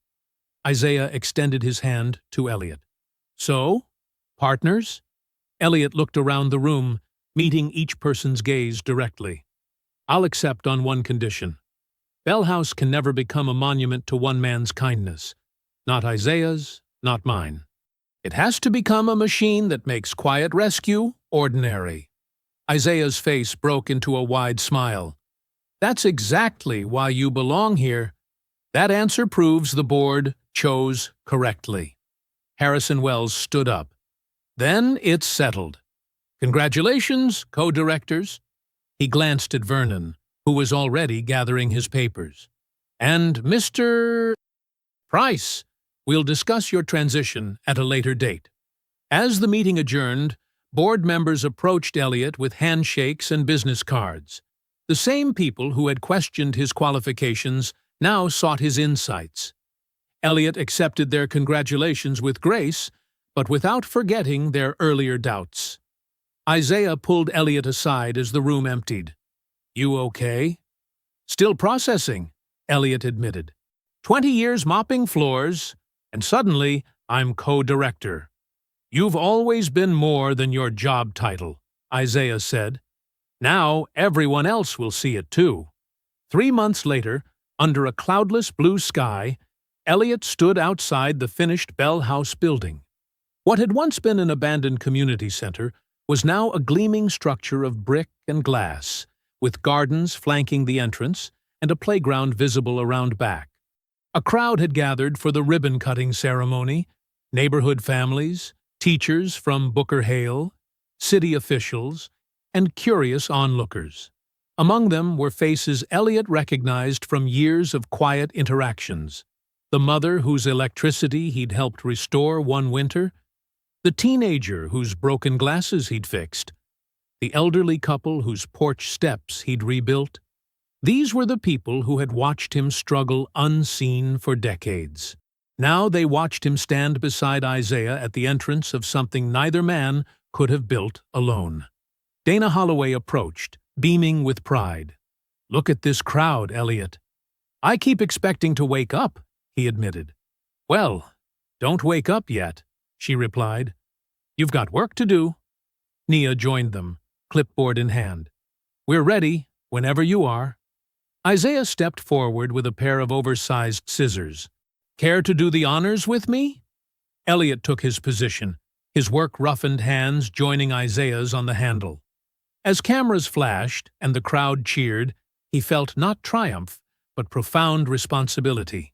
Isaiah extended his hand to Elliot. So, partners? Elliot looked around the room, meeting each person's gaze directly. I'll accept on one condition. Bell House can never become a monument to one man's kindness. Not Isaiah's, not mine. It has to become a machine that makes quiet rescue ordinary. Isaiah's face broke into a wide smile. That's exactly why you belong here. That answer proves the board chose correctly. Harrison Wells stood up. Then it's settled. Congratulations, co-directors. He glanced at Vernon, who was already gathering his papers. And Mr. Price, we'll discuss your transition at a later date. As the meeting adjourned, board members approached Elliot with handshakes and business cards. The same people who had questioned his qualifications now sought his insights. Elliot accepted their congratulations with grace, but without forgetting their earlier doubts. Isaiah pulled Elliot aside as the room emptied. You okay? Still processing, Elliot admitted. 20 years mopping floors, and suddenly I'm co-director. You've always been more than your job title, Isaiah said. Now everyone else will see it too. 3 months later, under a cloudless blue sky, Elliot stood outside the finished Bell House building. What had once been an abandoned community center was now a gleaming structure of brick and glass, with gardens flanking the entrance and a playground visible around back. A crowd had gathered for the ribbon-cutting ceremony, neighborhood families, teachers from Booker Hale, city officials, and curious onlookers. Among them were faces Elliot recognized from years of quiet interactions. The mother whose electricity he'd helped restore one winter, the teenager whose broken glasses he'd fixed, the elderly couple whose porch steps he'd rebuilt. These were the people who had watched him struggle unseen for decades. Now they watched him stand beside Isaiah at the entrance of something neither man could have built alone. Dana Holloway approached, beaming with pride. Look at this crowd, Elliot. I keep expecting to wake up, he admitted. Well, don't wake up yet, she replied. You've got work to do. Nia joined them, clipboard in hand. We're ready, whenever you are. Isaiah stepped forward with a pair of oversized scissors. Care to do the honors with me? Elliot took his position, his work-roughened hands joining Isaiah's on the handle. As cameras flashed and the crowd cheered, he felt not triumph, but profound responsibility.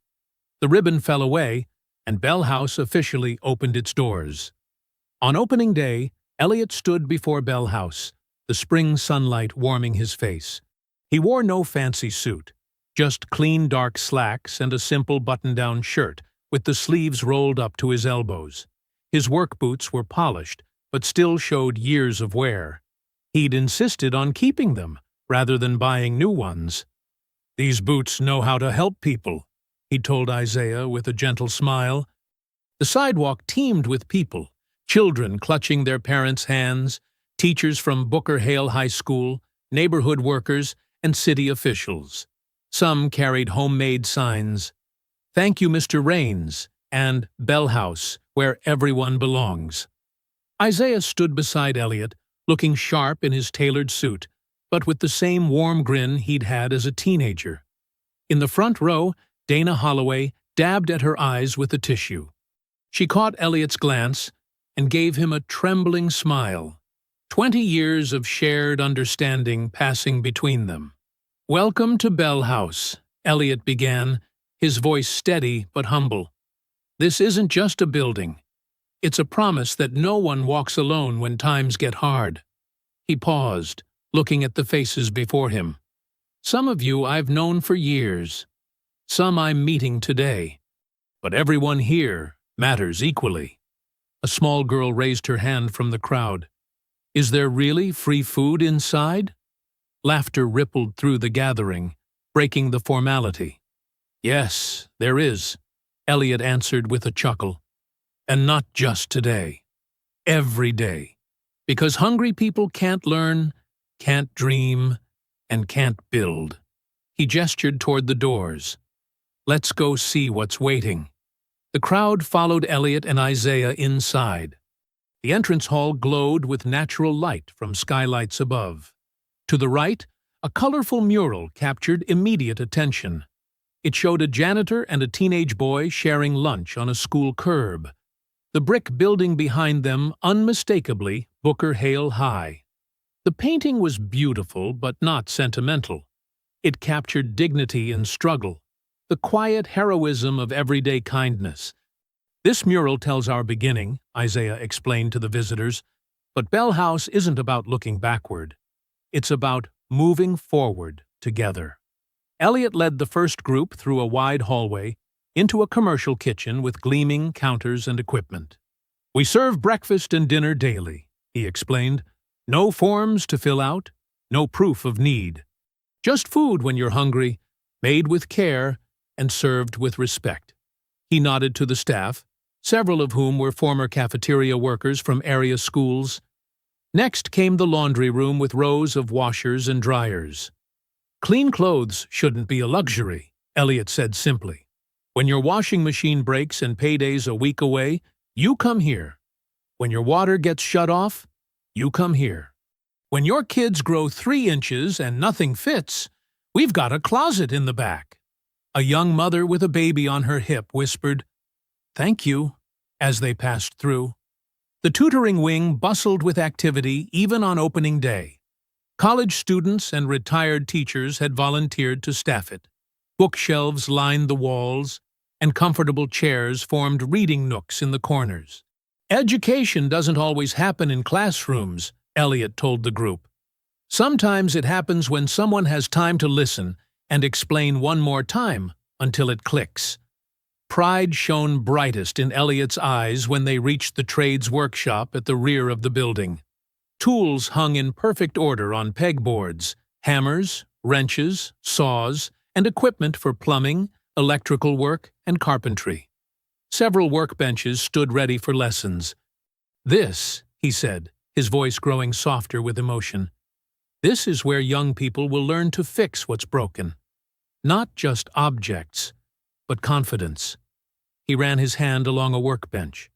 The ribbon fell away, and Bell House officially opened its doors. On opening day, Elliot stood before Bell House, the spring sunlight warming his face. He wore no fancy suit, just clean dark slacks and a simple button-down shirt with the sleeves rolled up to his elbows. His work boots were polished, but still showed years of wear. He'd insisted on keeping them, rather than buying new ones. "These boots know how to help people," he told Isaiah with a gentle smile. The sidewalk teemed with people, children clutching their parents' hands, teachers from Booker Hale High School, neighborhood workers, and city officials. Some carried homemade signs, "Thank you, Mr. Raines," and "Bell House, where everyone belongs." Isaiah stood beside Elliot, looking sharp in his tailored suit, but with the same warm grin he'd had as a teenager. In the front row, Dana Holloway dabbed at her eyes with a tissue. She caught Elliot's glance and gave him a trembling smile. 20 years of shared understanding passing between them. "Welcome to Bell House," Elliot began, his voice steady but humble. "This isn't just a building. It's a promise that no one walks alone when times get hard." He paused, looking at the faces before him. "Some of you I've known for years. Some I'm meeting today. But everyone here matters equally." A small girl raised her hand from the crowd. "Is there really free food inside?" Laughter rippled through the gathering, breaking the formality. "Yes, there is," Elliot answered with a chuckle. "And not just today. Every day. Because hungry people can't learn, can't dream, and can't build." He gestured toward the doors. "Let's go see what's waiting." The crowd followed Elliot and Isaiah inside. The entrance hall glowed with natural light from skylights above. To the right, a colorful mural captured immediate attention. It showed a janitor and a teenage boy sharing lunch on a school curb. The brick building behind them, unmistakably, Booker Hale High. The painting was beautiful but not sentimental. It captured dignity and struggle, the quiet heroism of everyday kindness. "This mural tells our beginning," Isaiah explained to the visitors, "but Bell House isn't about looking backward. It's about moving forward together." Elliot led the first group through a wide hallway into a commercial kitchen with gleaming counters and equipment. "We serve breakfast and dinner daily," he explained. "No forms to fill out, no proof of need. Just food when you're hungry, made with care and served with respect." He nodded to the staff, several of whom were former cafeteria workers from area schools. Next came the laundry room with rows of washers and dryers. "Clean clothes shouldn't be a luxury," Elliot said simply. "When your washing machine breaks and payday's a week away, you come here. When your water gets shut off, you come here. When your kids grow 3 inches and nothing fits, we've got a closet in the back." A young mother with a baby on her hip whispered, "Thank you," as they passed through. The tutoring wing bustled with activity even on opening day. College students and retired teachers had volunteered to staff it. Bookshelves lined the walls, and comfortable chairs formed reading nooks in the corners. "Education doesn't always happen in classrooms," Elliot told the group. "Sometimes it happens when someone has time to listen and explain one more time until it clicks." Pride shone brightest in Elliot's eyes when they reached the trades workshop at the rear of the building. Tools hung in perfect order on pegboards, hammers, wrenches, saws, and equipment for plumbing, electrical work, and carpentry. Several workbenches stood ready for lessons. "This," he said, his voice growing softer with emotion, "this is where young people will learn to fix what's broken. Not just objects, but confidence." He ran his hand along a workbench.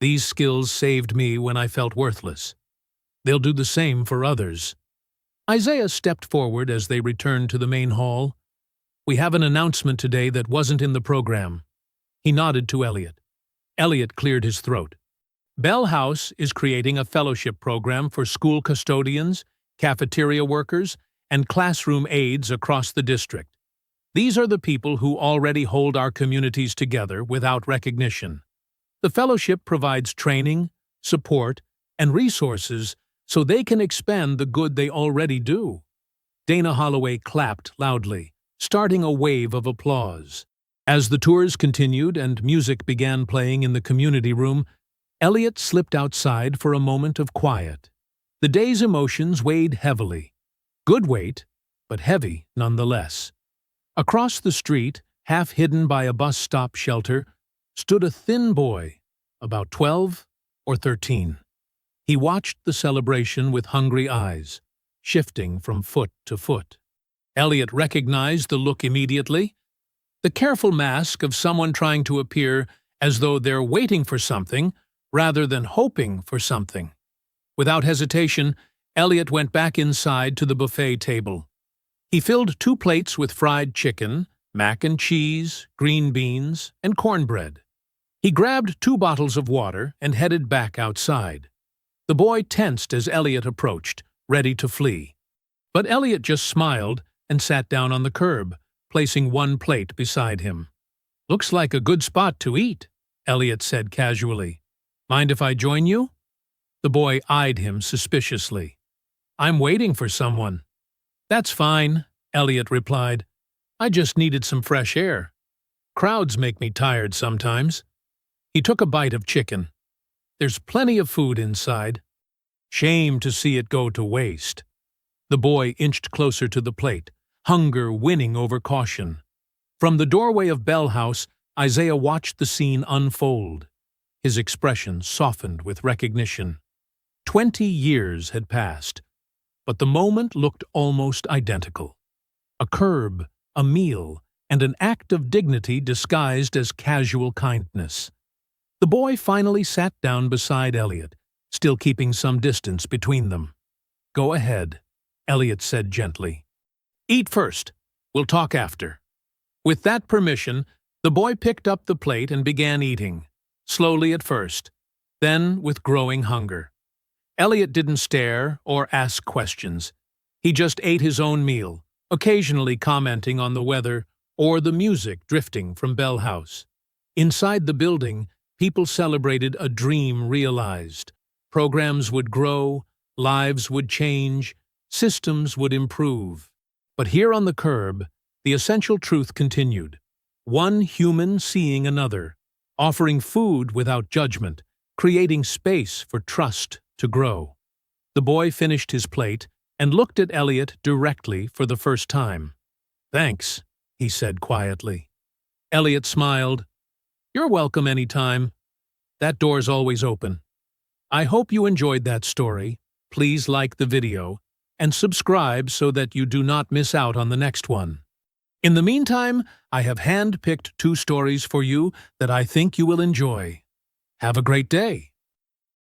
"These skills saved me when I felt worthless. They'll do the same for others." Isaiah stepped forward as they returned to the main hall. "We have an announcement today that wasn't in the program." He nodded to Elliot. Elliot cleared his throat. "Bell House is creating a fellowship program for school custodians, cafeteria workers, and classroom aides across the district. These are the people who already hold our communities together without recognition. The fellowship provides training, support, and resources so they can expand the good they already do. Dana Holloway clapped loudly, starting a wave of applause. As the tours continued and music began playing in the community room, Elliot slipped outside for a moment of quiet. The day's emotions weighed heavily. Good weight, but heavy nonetheless. Across the street, half hidden by a bus stop shelter, stood a thin boy, about 12 or 13. He watched the celebration with hungry eyes, shifting from foot to foot. Elliot recognized the look immediately. The careful mask of someone trying to appear as though they're waiting for something rather than hoping for something. Without hesitation, Elliot went back inside to the buffet table. He filled 2 plates with fried chicken, mac and cheese, green beans, and cornbread. He grabbed 2 bottles of water and headed back outside. The boy tensed as Elliot approached, ready to flee. But Elliot just smiled and sat down on the curb, placing 1 plate beside him. "Looks like a good spot to eat," Elliot said casually. "Mind if I join you?" The boy eyed him suspiciously. "I'm waiting for someone." "That's fine," Elliot replied. "I just needed some fresh air. Crowds make me tired sometimes." He took a bite of chicken. "There's plenty of food inside. Shame to see it go to waste." The boy inched closer to the plate, hunger winning over caution. From the doorway of Bell House, Isaiah watched the scene unfold. His expression softened with recognition. 20 years had passed, but the moment looked almost identical. A curb, a meal, and an act of dignity disguised as casual kindness. The boy finally sat down beside Elliot, still keeping some distance between them. "Go ahead," Elliot said gently. "Eat first. We'll talk after." With that permission, the boy picked up the plate and began eating, slowly at first, then with growing hunger. Elliot didn't stare or ask questions. He just ate his own meal, occasionally commenting on the weather or the music drifting from Bell House. Inside the building, people celebrated a dream realized. Programs would grow, lives would change, systems would improve. But here on the curb, the essential truth continued. One human seeing another, offering food without judgment, creating space for trust to grow. The boy finished his plate and looked at Elliot directly for the first time. "Thanks," he said quietly. Elliot smiled. "You're welcome anytime. That door's always open." I hope you enjoyed that story. Please like the video and subscribe so that you do not miss out on the next one. In the meantime, I have hand-picked 2 stories for you that I think you will enjoy. Have a great day.